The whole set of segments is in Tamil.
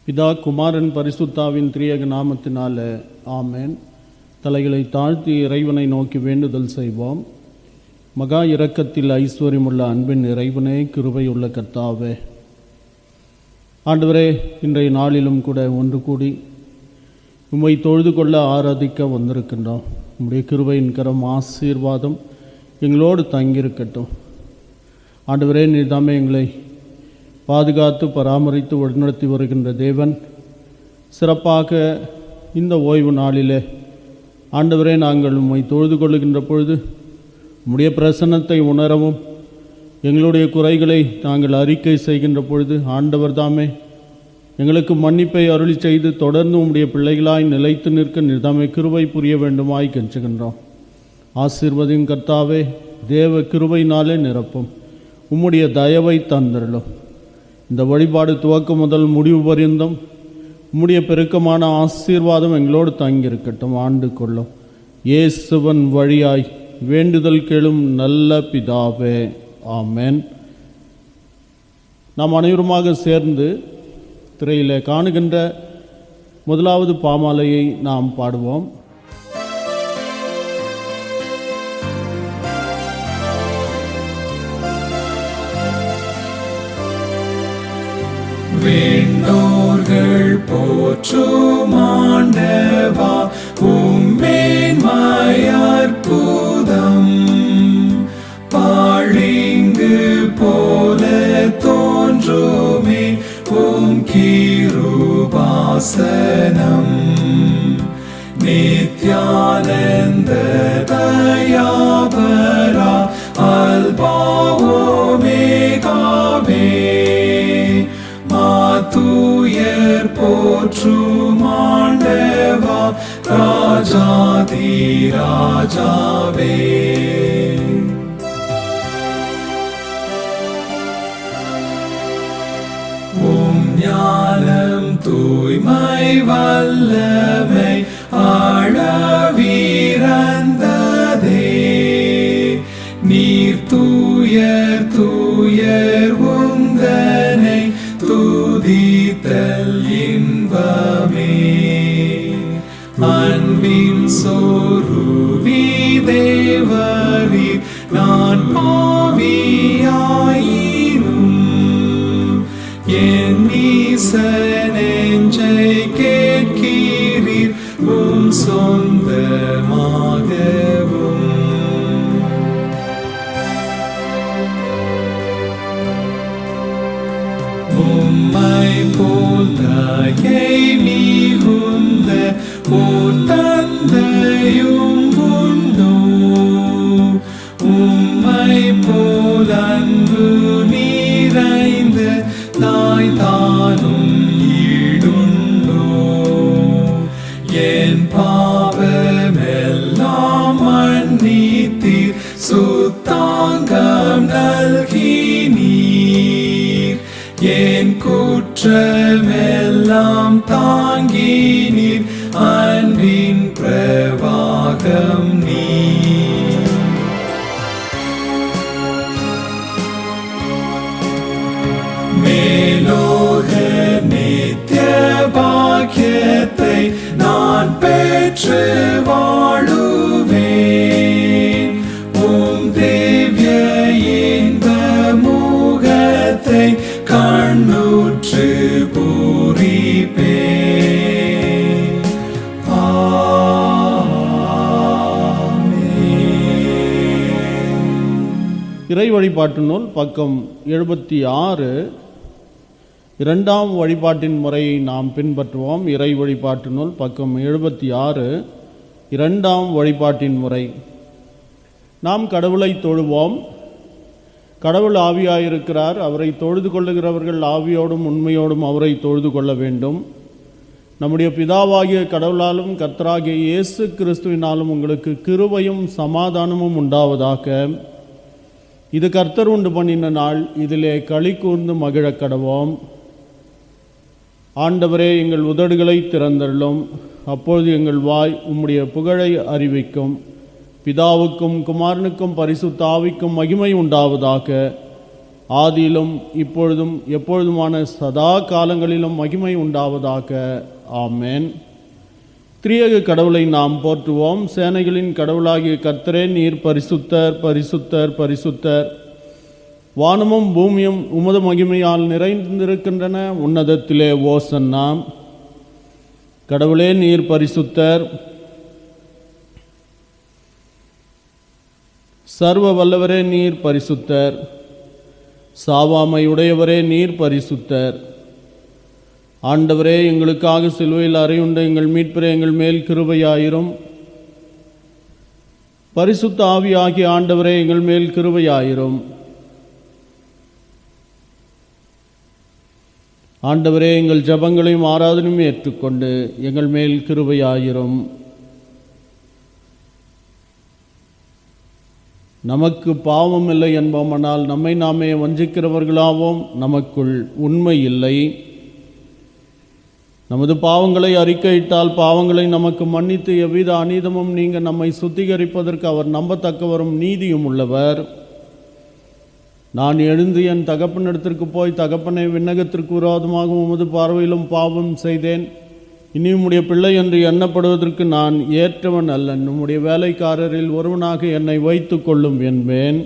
பிதா குமாரன் பரிசுத்தாவின் திரியக நாமத்தினால ஆமேன். தலைகளை தாழ்த்தி இறைவனை நோக்கி வேண்டுதல் செய்வோம். மகா இரக்கத்தில் ஐஸ்வர்யமுள்ள அன்பின் இறைவனே, கிருபையுள்ள கர்த்தாவே, ஆண்டவரே, இன்றைய நாளிலும் கூட ஒன்று கூடி உம்மை தொழுது கொள்ள ஆராதிக்க வந்திருக்கின்றோம். உம்முடைய கிருபையின் கரம் ஆசீர்வாதம் எங்களோடு தங்கியிருக்கட்டும். ஆண்டவரே, நீர்தாமே எங்களை பாதுகாத்து பராமரித்து வழிநடத்தி வருகின்ற தேவன், சிறப்பாக இந்த ஓய்வு நாளிலே ஆண்டவரே, நாங்கள் உம்மை தொழுது கொள்ளுகின்ற பொழுது உம்முடைய பிரசன்னத்தை உணரவும், எங்களுடைய குறைகளை நாங்கள் அறிக்கை செய்கின்ற பொழுது ஆண்டவர் தாமே எங்களுக்கு மன்னிப்பை அருளி செய்து தொடர்ந்து உம்முடைய பிள்ளைகளாய் நிலைத்து நிற்க நிர்தாமே கிருபை புரிய வேண்டுமாய் கெஞ்சுகின்றோம். ஆசீர்வதியும் கர்த்தாவே, தேவ கிருபையினாலே நிரப்பும், உம்முடைய தயவை தந்தருளும். இந்த வழிபாடு துவக்கம் முதல் முடிவு பரியந்தம் உம்முடைய பெருக்கமான ஆசீர்வாதம் எங்களோடு தங்கியிருக்கட்டும். ஆண்டு கொள்ளும் இயேசுவன் வழியாய் வேண்டுதல் கேளும் நல்ல பிதாவே, ஆமென். நாம் அனைவருமாக சேர்ந்து திரையிலே காணுகின்ற முதலாவது பாமாலையை நாம் பாடுவோம். விண்ணோர்கள் போற்றும் ஆண்டவா, உம்மேன்மை அற்புதம். பாழிங்கு போல தோன்றுமே உம் கிருபாசனம். நித்யானந்த தயாபரா அல்பாவோமேகாவே, மாத்துயர் போற்றும் ஆண்டவா, ராஜாதி ராஜாவே. உம் ஞானம் தூய்மை வல்லமை ஆழவீரந்ததே, நீர் தூயர் தூயர் உந்தனை துதித்தல் இன்பமே. அன்பின் சொரூபி தேவரீர், நான் பாவியாயினும் என் நெஞ்சை கேட்கிறீர், உம் சொந்தமாகவும். உம்மை போல் தயை மிகுந்த ஓர் தந்தையும் உண்டோ? உம்மை போல் அன்பு நிறைந்த தாய் தானும் ஈடுண்டோ? என் பாவமெல்லாம் மன்னித்தீர், சுத்தாங்கம் நல்கினீர், என் குற்றமெல்லாம் தாங்கினீர், அன்பின் பிரவாகம் நீர். மேலோக நித்திய பாக்கியத்தை நான் பெற்று வாழுவேன், உம் தேவ்ய இன்ப முகத்தை கண்ணுற்று பூரிப்பேன். இறை வழிபாட்டு நூல் பக்கம் 76. இரண்டாம் வழிபாட்டின் முறையை நாம் பின்பற்றுவோம். இறை வழிபாட்டு நூல் பக்கம் 76, இரண்டாம் வழிபாட்டின் முறை. நாம் கடவுளை தொழுவோம். கடவுள் ஆவியாயிருக்கிறார். அவரை தொழுது கொள்ளுகிறவர்கள் ஆவியோடும் உண்மையோடும் அவரை தொழுது கொள்ள வேண்டும். நம்முடைய பிதாவாகிய கடவுளாலும் கர்த்தராகிய இயேசு கிறிஸ்துவினாலும் உங்களுக்கு கிருபையும் சமாதானமும் உண்டாவதாக. இது கர்த்தர் உண்டு பண்ணின நாள், இதிலே களி கூர்ந்து மகிழக் கடவோம். ஆண்டவரே, எங்கள் உதடுகளை திறந்தருளும். அப்பொழுது எங்கள் வாய் உம்முடைய புகழை அறிவிக்கும். பிதாவுக்கும் குமாரனுக்கும் பரிசுத்த ஆவிக்கும் மகிமை உண்டாவதாக. ஆதியிலும் இப்பொழுதும் எப்பொழுதுமான சதா காலங்களிலும் மகிமை உண்டாவதாக. ஆமென். திரியேக கடவுளை நாம் போற்றுவோம். சேனைகளின் கடவுளாகிய கர்த்தரே, நீர் பரிசுத்தர், பரிசுத்தர், பரிசுத்தர். வானமும் பூமியும் உமது மகிமையால் நிறைந்திருக்கின்றன. உன்னதத்திலே ஓசன்னா. கடவுளே, நீர் பரிசுத்தர். சர்வ வல்லவரே, நீர் பரிசுத்தர். சாவாமையுடையவரே, நீர் பரிசுத்தர். ஆண்டவரே, எங்களுக்காக சிலுவையில் அறையுண்ட எங்கள் மீட்பரே, எங்கள் மேல் கிருபையாயிரும். பரிசுத்த ஆவியாகிய ஆண்டவரே, எங்கள் மேல் கிருபையாயிரும். ஆண்டவரே, எங்கள் ஜெபங்களையும் ஆராதனையும் ஏற்றுக்கொண்டு எங்கள் மேல் கிருபையாயிரும். நமக்கு பாவம் இல்லை என்போமானால் நம்மை நாமே வஞ்சிக்கிறவர்களாவோம். நமக்குள் உண்மை இல்லை. நமது பாவங்களை அறிக்கையிட்டால் பாவங்களை நமக்கு மன்னித்து எவ்வித அநீதமும் நீங்க நம்மை சுத்திகரிப்பதற்கு அவர் நம்பத்தக்கவரும் நீதியும் உள்ளவர். நான் எழுந்து என் தகப்பனிடத்திற்கு போய், தகப்பனை, விண்ணகத்திற்கு விரோதமாக உமது பார்வையிலும் பாவம் செய்தேன். இனி உம்முடைய பிள்ளை என்று எண்ணப்படுவதற்கு நான் ஏற்றவன் அல்லன். உம்முடைய வேலைக்காரரில் ஒருவனாக என்னை வைத்து கொள்ளும் என்பேன்.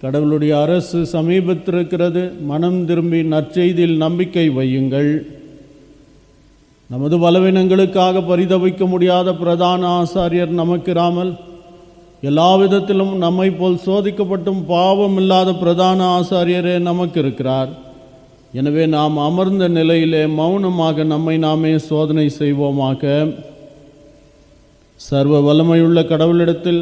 கடவுளுடைய அரசு சமீபத்திருக்கிறது. மனம் திரும்பி நற்செய்தியில் நம்பிக்கை வையுங்கள். நமது பலவீனங்களுக்காக பரிதவிக்க முடியாத பிரதான ஆசாரியர் நமக்கிராமல், எல்லா விதத்திலும் நம்மை போல் சோதிக்கப்பட்டும் பாவம் இல்லாத பிரதான ஆசாரியரே நமக்கு இருக்கிறார். எனவே நாம் அமர்ந்த நிலையிலே மௌனமாக நம்மை நாமே சோதனை செய்வோமாக. சர்வ வல்லமையுள்ள கடவுளிடத்தில்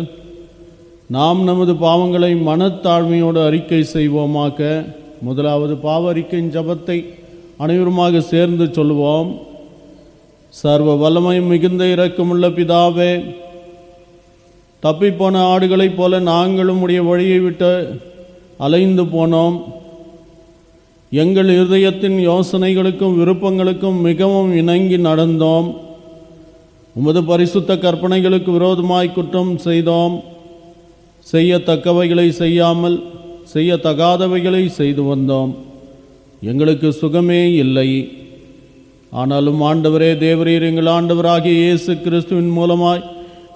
நாம் நமது பாவங்களை மனத்தாழ்மையோடு அறிக்கை செய்வோமாக. முதலாவது பாவ அறிக்கையின் ஜபத்தை அனைவருமாக சேர்ந்து சொல்லுவோம். சர்வ வல்லமை மிகுந்த இரக்கமுள்ள பிதாவே, தப்பிப்போன ஆடுகளைப் போல நாங்களும் உடைய வழியை விட்டு அலைந்து போனோம். எங்கள் இருதயத்தின் யோசனைகளுக்கும் விருப்பங்களுக்கும் மிகவும் இணங்கி நடந்தோம். உமது பரிசுத்த கற்பனைகளுக்கு விரோதமாய் குற்றம் செய்தோம். செய்யத்தக்கவைகளை செய்யாமல் செய்யத்தகாதவைகளை செய்து வந்தோம். எங்களுக்கு சுகமே இல்லை. ஆனாலும் ஆண்டவரே, தேவரீர் எங்கள் ஆண்டவராகிய இயேசு கிறிஸ்துவின் மூலமாய்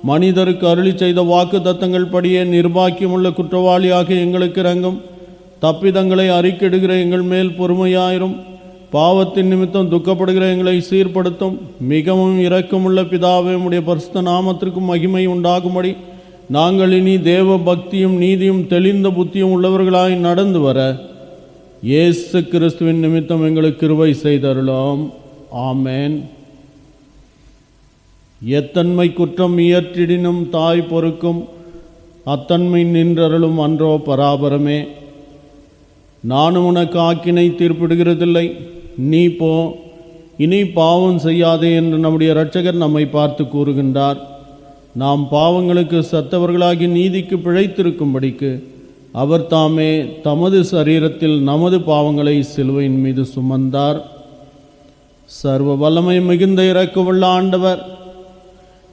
மனிதருக்கு அருளி செய்த வாக்கு தத்தங்கள் படியே நிர்பாக்கியமுள்ள குற்றவாளியாக எங்களுக்கு இறங்கும். தப்பிதங்களை அறிக்கையிடுகிற எங்கள் மேல் பொறுமையாயிரும். பாவத்தின் நிமித்தம் துக்கப்படுகிற எங்களை சீர்படுத்தும். மிகவும் இரக்கமுள்ள பிதாவே, உம்முடைய பரிசுத்த நாமத்திற்கு மகிமை உண்டாகும்படி நாங்கள் இனி தேவ பக்தியும் நீதியும் தெளிந்த புத்தியும் உள்ளவர்களாய் நடந்து வர இயேசு கிறிஸ்துவின் நிமித்தம் எங்களுக்கு கிருபை செய்தருளோம். ஆமென். எத்தன்மை குற்றம் இயற்றிடினும் தாய் பொறுக்கும், அத்தன்மை நின்றருளும் அன்றோ பராபரமே. நானும் உனக்கு ஆக்கினை தீர்ப்பிடுகிறதில்லை, நீ போ, இனி பாவம் செய்யாதே என்று நம்முடைய இரட்சகர் நம்மை பார்த்து கூறுகின்றார். நாம் பாவங்களுக்கு சத்தவர்களாகி நீதிக்கு பிழைத்திருக்கும்படிக்கு அவர் தாமே தமது சரீரத்தில் நமது பாவங்களை சிலுவையின் மீது சுமந்தார். சர்வ வல்லமை மிகுந்த இரக்கமுள்ள ஆண்டவர்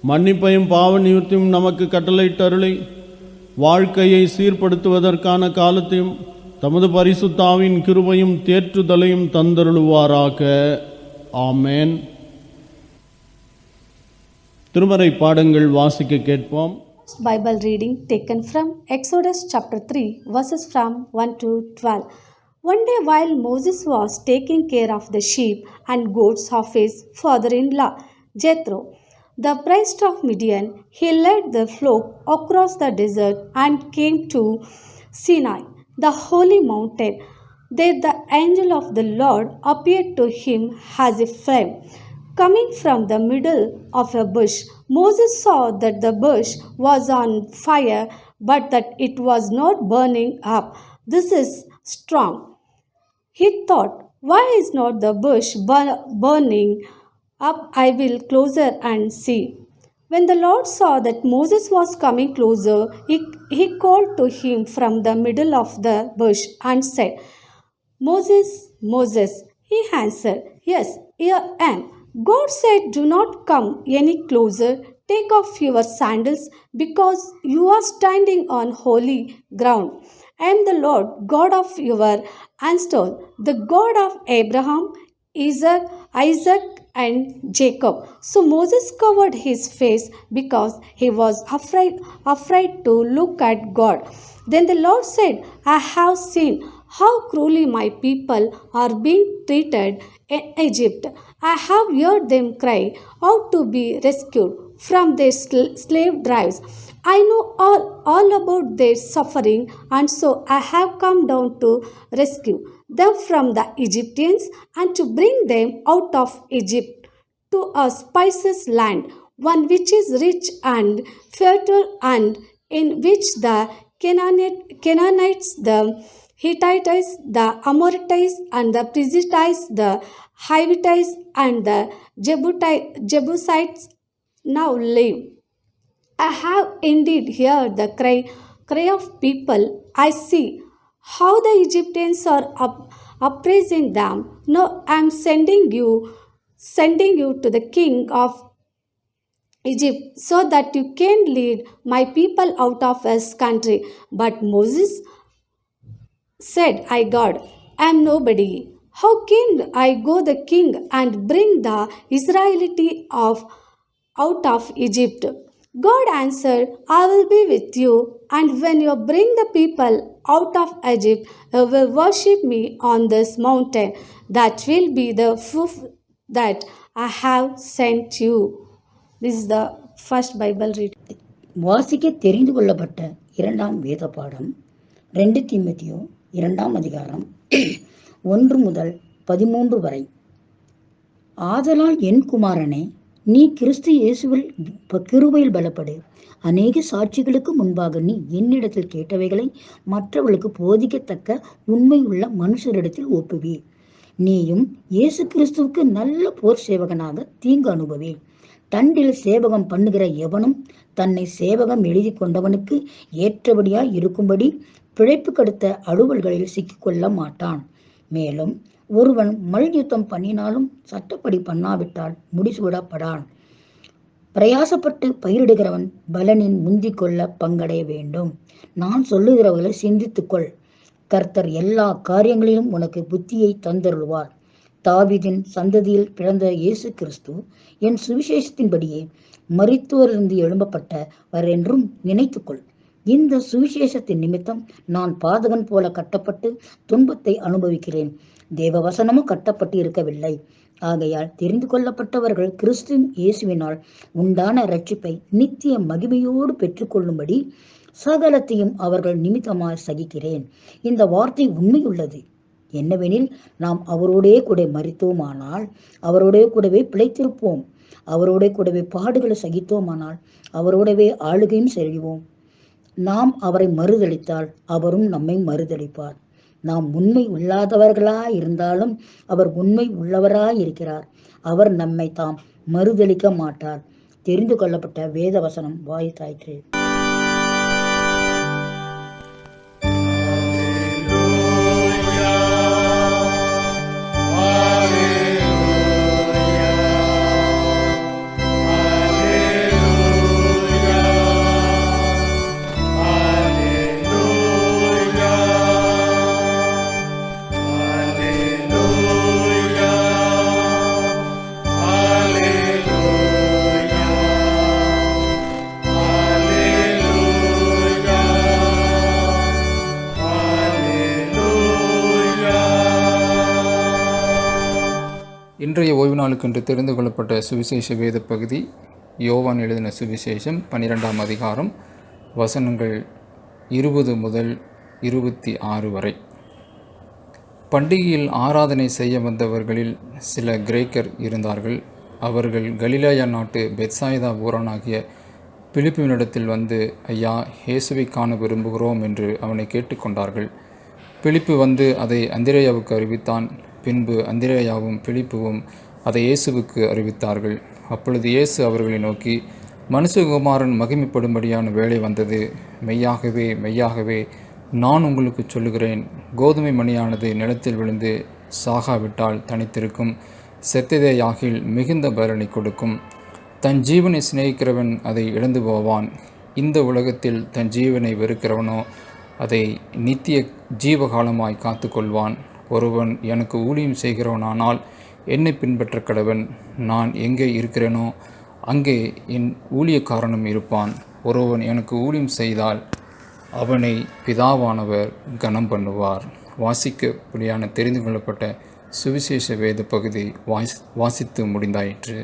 மன்னிப்பையும் பாவ நிவர்த்தியும் நமக்கு கட்டளையிட்டருளி வாழ்க்கையை சீர்படுத்துவதற்கான காலத்தையும் தமது பரிசுத்தாவின் கிருபையும் தேற்றுதலையும் தந்தருளுவாராக. ஆமென். திருமறை பாடங்கள் வாசிக்க கேட்போம். Bible reading taken from Exodus chapter 3 verses from 1 to 12. One day while Moses was taking care of the sheep and goats of his father-in-law Jethro, the priest of Midian, he led the flock across the desert and came to Sinai, the holy mountain. There the angel of the Lord appeared to him as a flame, coming from the middle of a bush. Moses saw that the bush was on fire, but that it was not burning up. This is strong. He thought, why is not the bush burning up? I will closer and see. When the Lord saw that Moses was coming closer, he called to him from the middle of the bush and said, Moses, Moses. He answered, Yes, here I am. God said, Do not come any closer. Take off your sandals, because you are standing on holy ground. I am the Lord God of your ancestors, the God of Abraham, Isaac, and Jacob. So Moses covered his face because he was afraid to look at God. Then the Lord said, I have seen how cruelly my people are being treated in Egypt. I have heard them cry out to be rescued from their slave drives. I know all about their suffering, and so I have come down to rescue them from the Egyptians and to bring them out of Egypt to a spices land, one which is rich and fertile, and in which the Canaanites, the Hittites, the Amorites, and the Perizzites, the Hivites, and the Jebusites now live. I have indeed heard the cry of people. I see how the Egyptians are oppressing them. Now I am sending you to the king of Egypt, so that you can lead my people out of his country. But Moses said, God, I am nobody. How can I go the king and bring the Israelite out of Egypt? God answered, I will be with you, and when you bring the people out of Egypt, you will worship me on this mountain. That will be the proof that I have sent you. This is the first Bible reading. வாசிக்க தெரிந்து கொள்ளப்பட்ட இரண்டாம் வேத பாடம் 2 தீமோத்தேயு 2ஆம் அதிகாரம் 1 முதல் 13 வரை. ஆதலால் என் குமாரனே, நீ கிறிஸ்து இயேசுவில் கிருபையில் பலப்படு. அநேக சாட்சிகளுக்கு முன்பாக நீ என்னிடத்தில் கேட்டவைகளை மற்றவர்களுக்கு போதிக்கத்தக்க உண்மையுள்ள மனுஷரிடத்தில் ஒப்புவி. நீயும் இயேசு கிறிஸ்துவுக்கு நல்ல போர் சேவகனாக தீங்கு அனுபவி. தண்டில் சேவகம் பண்ணுகிற எவனும் தன்னை சேவகம் எழுதி கொண்டவனுக்கு ஏற்றபடியாய் இருக்கும்படி பிழைப்பு கடுத்த அலுவல்களில் சிக்கிக்கொள்ள மாட்டான். மேலும் ஒருவன் மல்யுத்தம் பண்ணினாலும் சட்டப்படி பண்ணாவிட்டால் முடிசூடப்படான். பிரயாசப்பட்டு பயிரிடுகிறவன் பலனின் முந்திக் கொள்ள பங்கடைய வேண்டும். நான் சொல்லுகிறவர்களை சிந்தித்துக்கொள். கர்த்தர் எல்லா காரியங்களிலும் உனக்கு புத்தியை தந்தருள்வார். தாவீதின் சந்ததியில் பிறந்த இயேசு கிறிஸ்து என் சுவிசேஷத்தின்படியே மரித்தோரிலிருந்து எழும்பப்பட்டவர் என்றும் நினைத்துக்கொள். இந்த சுவிசேஷத்தின் நிமித்தம் நான் பாதகன் போல கட்டப்பட்டு துன்பத்தை அனுபவிக்கிறேன். தேவ வசனமும் கட்டப்பட்டு இருக்கவில்லை. ஆகையால் தெரிந்து கொள்ளப்பட்டவர்கள் கிறிஸ்து இயேசுவினால் உண்டான இரட்சிப்பை நித்திய மகிமையோடு பெற்றுக்கொள்ளும்படி சகலத்தையும் அவர்கள் நிமித்தமாய் சகிக்கிறேன். இந்த வார்த்தை உண்மையுள்ளது. என்னவெனில், நாம் அவரோடே கூட மரித்தோமானால் அவரோடே கூடவே பிழைத்திருப்போம். அவரோடே கூடவே பாடுகளை சகித்தோமானால் அவரோடவே ஆளுகையும் செய்வோம். நாம் அவரை மறுதளித்தால் அவரும் நம்மை மறுதளிப்பார். நாம் உண்மை இல்லாதவர்களாய் இருந்தாலும் அவர் உண்மை உள்ளவராய் இருக்கிறார். அவர் நம்மை தாம் மறுதளிக்க மாட்டார். தெரிந்து கொள்ளப்பட்ட வேத வசனம் வாய்த்தாயிற்று. இன்றைய ஓய்வு நாளுக்கென்று தெரிந்து கொள்ளப்பட்ட சுவிசேஷ வேத பகுதி யோவான் எழுதின சுவிசேஷம் 12ஆம் அதிகாரம் வசனங்கள் 20 முதல் 26 வரை. பண்டிகையில் ஆராதனை செய்ய வந்தவர்களில் சில கிரேக்கர் இருந்தார்கள். அவர்கள் கலிலேயா நாட்டு பெத்சாய்தா ஊரானாகிய பிலிப்புவினிடத்தில் வந்து, ஐயா, இயேசுவை காண விரும்புகிறோம் என்று அவனை கேட்டுக்கொண்டார்கள். பிலிப்பு வந்து அதை அந்திரேயாவுக்கு அறிவித்தான். பின்பு அந்திரேயாவும் பிலிப்புவும் அதை இயேசுவுக்கு அறிவித்தார்கள். அப்பொழுது இயேசு அவர்களை நோக்கி, மனுஷகுமாரன் மகிமைப்படும்படியான வேளை வந்தது. மெய்யாகவே மெய்யாகவே நான் உங்களுக்கு சொல்லுகிறேன், கோதுமை மணியானது நிலத்தில் விழுந்து சாகாவிட்டால் தனித்திருக்கும், செத்ததேயாகில் மிகுந்த பலனை கொடுக்கும். தன் ஜீவனை சிநேகிக்கிறவன் அதை இழந்து போவான். இந்த உலகத்தில் தன் ஜீவனை வெறுக்கிறவனோ அதை நித்திய ஜீவகாலமாய் காத்து கொள்வான். ஒருவன் எனக்கு ஊழியம் செய்கிறவனானால் என்னை பின்பற்ற கடவன். நான் எங்கே இருக்கிறேனோ அங்கே என் ஊழியக்காரனும் இருப்பான். ஒருவன் எனக்கு ஊழியம் செய்தால் அவனை பிதாவானவர் கனம் பண்ணுவார். வாசிக்கப்படியான தெரிந்து கொள்ளப்பட்ட சுவிசேஷ வேத பகுதி வாசித்து முடிந்தாயிற்று.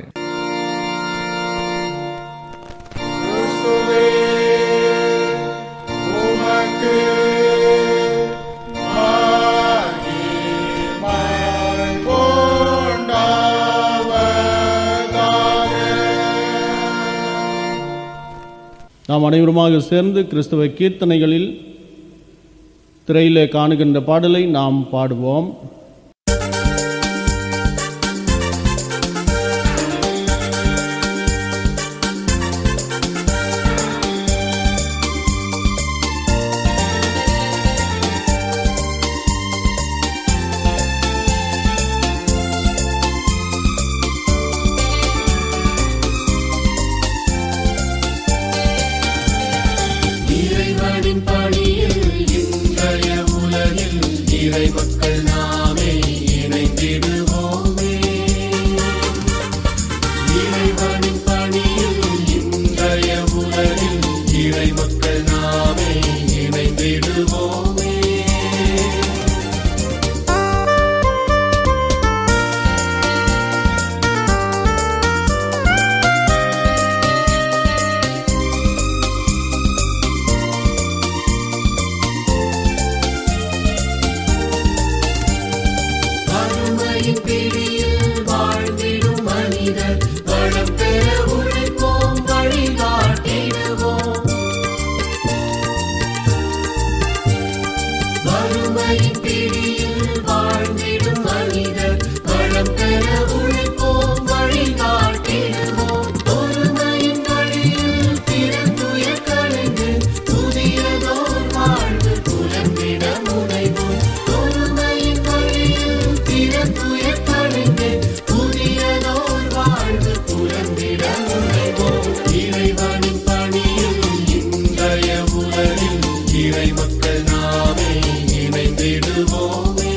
நாம் அனைவருமாக சேர்ந்து கிறிஸ்தவ கீர்த்தனைகளில் திரையிலே காணுகின்ற பாடலை நாம் பாடுவோம். மக்கள் நாமே இணைந்திடுவோமே. இறைவனின் பணியில் இன்றைய உலகில் இறை மக்கள் நாமே இணைந்திடுவோமே. பிடியில் வாழ்ந்திடும் மனிதர் வளம் பெற உழைப்போம், வழிகாட்டிடுவோம். வறுமையின் பிடியில் வாழ்ந்திடும் மனிதர் வளம் பெற உழைப்போம், வழிகாட்டிடுவோம். பொறுமையின் வழியில் பிறந்துய கலைந்து புதியதோர் வாழ்வு புலம்பிட முனைவோம். பொறுமையின் வழியில் பிறந்துய புதியதோர் வாழ்வு புலம்பிட முனைவோம். இறைவனின் பணியில் இன்றைய உலகில் இறை மக்கள் நாமே இணைந்திடுவோமே.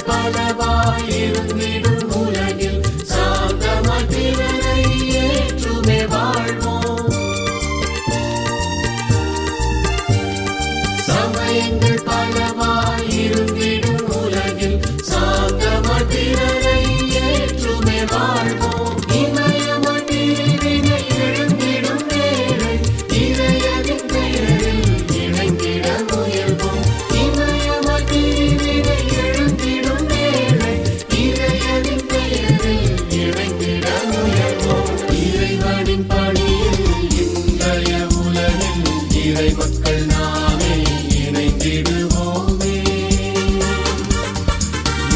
பலவாயிருந்திடும் உலகில் சாந்தமதிரனை ஏற்றுமே வாழ்வோம். சமயங்கள் பலவாயிருந்திடும் உலகில் சாந்தமதிரனை ஏற்றுமே வாழ்வோம். இமயமதிரினை எழுந்திடும் வேளை இறையனின் பெயரில் இணைந்திட முயல்வோம். இமயமதிரினை எழுந்திடும் இறைவனின் பணியில் இன்றைய உலகில் இறை மக்கள் நாமே இணைந்திடுவோமே.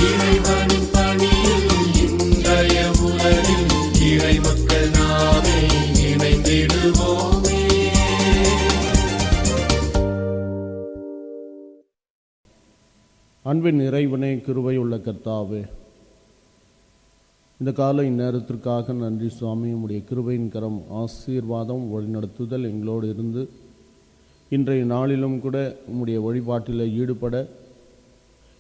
இறைவனின் பணியில் இன்றைய உலகில் இறை மக்கள் நாமே இணைந்திடுவோமே. அன்பின் இறைவனே, கிருபை உள்ள கர்த்தாவே, இந்த காலை நேரத்திற்காக நன்றி சுவாமி. உம்முடைய கிருபையின் கரம், ஆசீர்வாதம், வழிநடத்துதல் எங்களோடு இருந்து இன்றைய நாளிலும் கூட உம்முடைய வழிபாட்டில் ஈடுபட,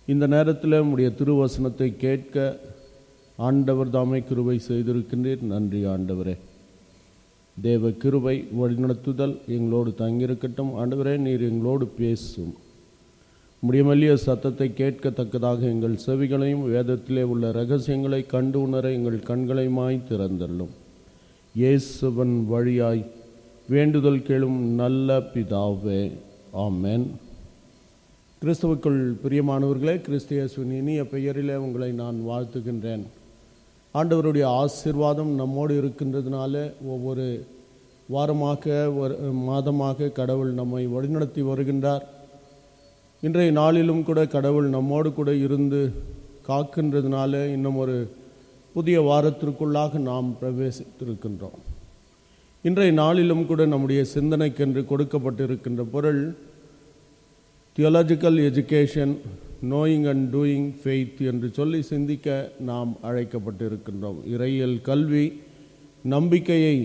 இந்த நேரத்தில் உம்முடைய திருவசனத்தை கேட்க ஆண்டவர் தாமே கிருபை செய்திருக்கின்றீர். நன்றி ஆண்டவரே. தேவ கிருபை, வழிநடத்துதல் எங்களோடு தங்கியிருக்கட்டும். ஆண்டவரே, நீர் எங்களோடு பேசும். உம்முடைய மெல்லிய சத்தத்தை கேட்கத்தக்கதாக எங்கள் செவிகளையும் வேதத்திலே உள்ள இரகசியங்களை கண்டு உணர எங்கள் கண்களையுமாய் திறந்தள்ளும். இயேசுவன் வழியாய் வேண்டுதல் கேளும் நல்ல பிதாவே, ஆமென். கிறிஸ்துவுக்குள் பிரியமானவர்களே, கிறிஸ்து இயேசுவின் இனிய பெயரிலே உங்களை நான் வாழ்த்துகின்றேன். ஆண்டவருடைய ஆசீர்வாதம் நம்மோடு இருக்கின்றதுனால ஒவ்வொரு வாரமாக மாதமாக கடவுள் நம்மை வழிநடத்தி வருகின்றார். இன்றைய நாளிலும் கூட கடவுள் நம்மோடு கூட இருந்து காக்கின்றதுனால இன்னும் ஒரு புதிய வாரத்திற்குள்ளாக நாம் பிரவேசித்திருக்கின்றோம். இன்றைய நாளிலும் கூட நம்முடைய சிந்தனைக்கென்று கொடுக்கப்பட்டிருக்கின்ற பொருள் theological education, knowing and doing faith என்று சொல்லி சிந்திக்க நாம் அழைக்கப்பட்டிருக்கின்றோம். இறையியல் கல்வி, நம்பிக்கையை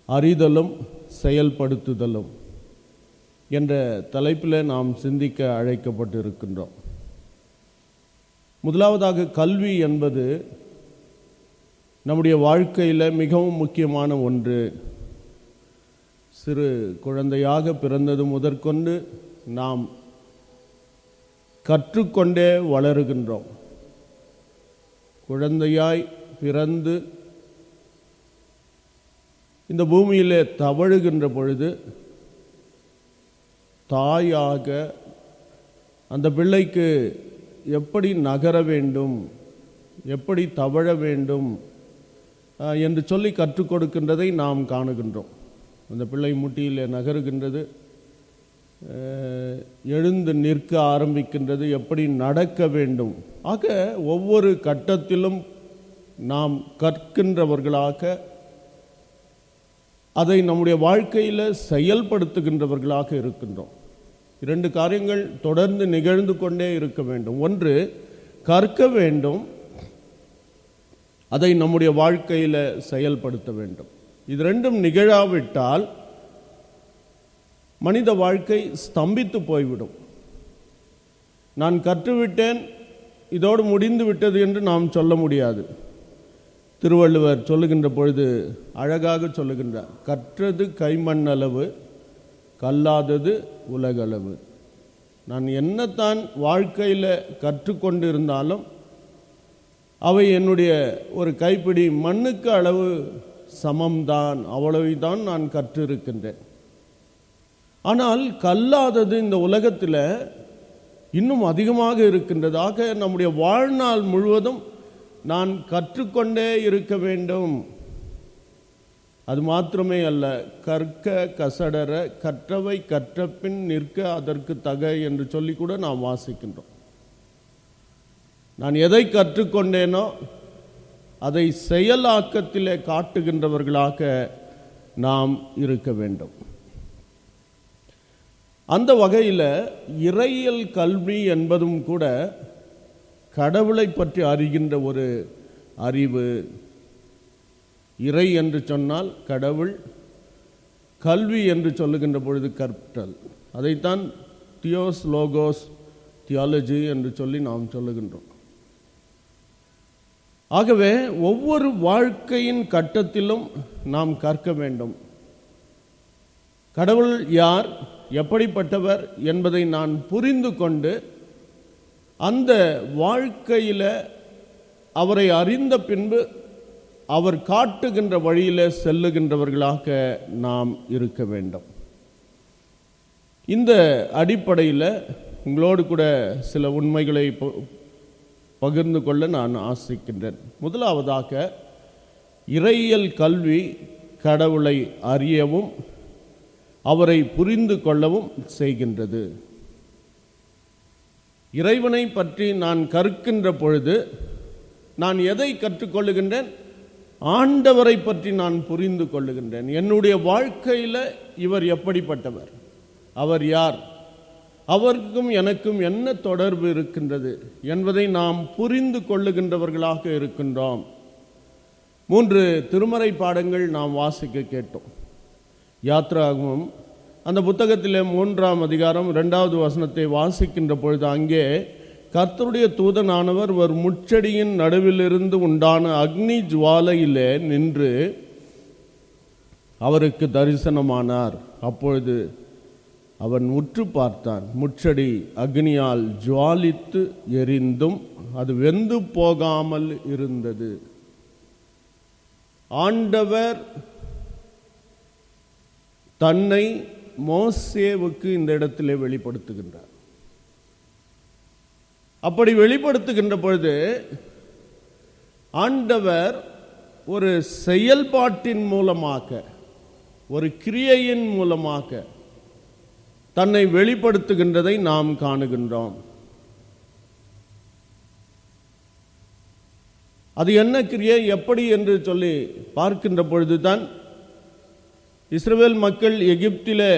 அறிதலும் செயல்படுத்துதலும் என்ற தலைப்பில் நாம் சிந்திக்க அழைக்கப்பட்டிருக்கின்றோம். முதலாவதாக கல்வி என்பது நம்முடைய வாழ்க்கையில் மிகவும் முக்கியமான ஒன்று. சிறு குழந்தையாக பிறந்தது முதற்கொண்டு நாம் கற்றுக்கொண்டே வளருகின்றோம். குழந்தையாய் பிறந்து இந்த பூமியிலே தவழுகின்ற பொழுது தாயாக அந்த பிள்ளைக்கு எப்படி நகர வேண்டும், எப்படி தவழ வேண்டும் என்று சொல்லி கற்றுக் கொடுக்கின்றதை நாம் காணுகின்றோம். அந்த பிள்ளை முட்டியில் நகருகின்றது, எழுந்து நிற்க ஆரம்பிக்கின்றது, எப்படி நடக்க வேண்டும். ஆக ஒவ்வொரு கட்டத்திலும் நாம் கற்கின்றவர்களாக அதை நம்முடைய வாழ்க்கையில் செயல்படுத்துகின்றவர்களாக இருக்கின்றோம். 2 காரியங்கள் தொடர்ந்து நிகழ்ந்து கொண்டே இருக்க வேண்டும். ஒன்று, கற்க வேண்டும், அதை நம்முடைய வாழ்க்கையில் செயல்படுத்த வேண்டும். இது 2ம் நிகழாவிட்டால் மனித வாழ்க்கை ஸ்தம்பித்து போய்விடும். நான் கற்றுவிட்டேன், இதோடு முடிந்து விட்டது என்று நாம் சொல்ல முடியாது. திருவள்ளுவர் சொல்லுகின்ற பொழுது அழகாக சொல்லுகின்றார், கற்றது கைமண்ணளவு, கல்லாதது உலகளவு. நான் என்னத்தான் வாழ்க்கையில் கற்றுக்கொண்டு இருந்தாலும் அவை என்னுடைய ஒரு கைப்பிடி மண்ணுக்கு அளவு சமம்தான், அவ்வளவுதான் நான் கற்றிருக்கின்றேன். ஆனால் கல்லாதது இந்த உலகத்தில் இன்னும் அதிகமாக இருக்கின்றதாக நம்முடைய வாழ்நாள் முழுவதும் நான் கற்றுக்கொண்டே இருக்க வேண்டும். அது மாத்திரமே அல்ல, கற்க கசடர கற்றவை கற்றபின் நிற்க அதற்கு தக என்று சொல்லி கூட நாம் வாசிக்கின்றோம். நான் எதை கற்றுக்கொண்டேனோ அதை செயலாக்கத்திலே காட்டுகின்றவர்களாக நாம் இருக்க வேண்டும். அந்த வகையில் இறையியல் கல்வி என்பதும் கூட கடவுளை பற்றி அறிகின்ற ஒரு அறிவு. இறை என்று சொன்னால் கடவுள், கல்வி என்று சொல்லுகின்ற பொழுது கற்றல். அதைத்தான் தியோஸ் லோகோஸ் தியாலஜி என்று சொல்லி நாம் சொல்லுகின்றோம். ஆகவே ஒவ்வொரு வாழ்க்கையின் கட்டத்திலும் நாம் கற்க வேண்டும். கடவுள் யார், எப்படிப்பட்டவர் என்பதை நான் புரிந்து கொண்டு அந்த வாழ்க்கையில் அவரை அறிந்த பின்பு அவர் காட்டுகின்ற வழியில் செல்லுகின்றவர்களாக நாம் இருக்க வேண்டும். இந்த அடிப்படையில் உங்களோடு கூட சில உண்மைகளை பகிர்ந்து கொள்ள நான் ஆசிக்கின்றேன். முதலாவதாக, இறையியல் கல்வி கடவுளை அறியவும் அவரை புரிந்து கொள்ளவும் செய்கின்றது. இறைவனை பற்றி நான் கற்கின்ற பொழுது நான் எதை கற்றுக்கொள்ளுகின்றேன்? ஆண்டவரை பற்றி நான் புரிந்து கொள்ளுகின்றேன். என்னுடைய வாழ்க்கையில் இவர் எப்படிப்பட்டவர், அவர் யார், அவருக்கும் எனக்கும் என்ன தொடர்பு இருக்கின்றது என்பதை நாம் புரிந்து கொள்ளுகின்றவர்களாக இருக்கின்றோம். 3 திருமறை பாடங்கள் நாம் வாசிக்க கேட்டோம். யாத்ராகமம் அந்த புத்தகத்திலே 3ஆம் அதிகாரம் 2வது வசனத்தை வாசிக்கின்ற பொழுது அங்கே கர்த்தருடைய தூதனானவர் ஒரு முட்செடியின் நடுவிலிருந்து உண்டான அக்னி ஜுவாலையிலே நின்று அவருக்கு தரிசனமானார். அப்பொழுது அவன் உற்று பார்த்தான். முட்செடி அக்னியால் ஜுவாலித்து எரிந்தும் அது வெந்து போகாமல் இருந்தது. ஆண்டவர் தன்னை மோசேவுக்கு இந்த இடத்திலே வெளிப்படுத்துகின்றார். அப்படி வெளிப்படுத்துகின்ற பொழுது ஆண்டவர் ஒரு செயல்பாட்டின் மூலமாக, ஒரு கிரியையின் மூலமாக தன்னை வெளிப்படுத்துகின்றதை நாம் காணுகின்றோம். அது என்ன கிரியை, எப்படி என்று சொல்லி பார்க்கின்ற பொழுதுதான் இஸ்ரவேல் மக்கள் எகிப்திலே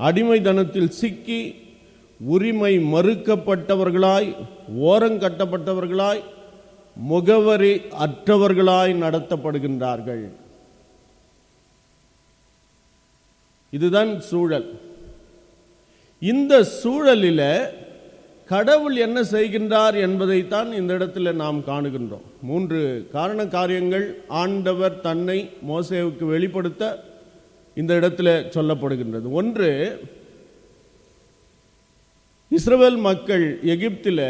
அடிமைத்தனத்தில் சிக்கி உரிமை மறுக்கப்பட்டவர்களாய், ஓரங்கட்டப்பட்டவர்களாய், முகவரி அற்றவர்களாய் நடத்தப்படுகின்றார்கள். இதுதான் சூழல். இந்த சூழலில் கடவுள் என்ன செய்கின்றார் என்பதைத்தான் இந்த இடத்துல நாம் காணுகின்றோம். 3 காரண காரியங்கள் ஆண்டவர் தன்னை மோசேவுக்கு வெளிப்படுத்த இந்த இடத்துல சொல்லப்படுகின்றது. ஒன்று, இஸ்ரவேல் மக்கள் எகிப்தில்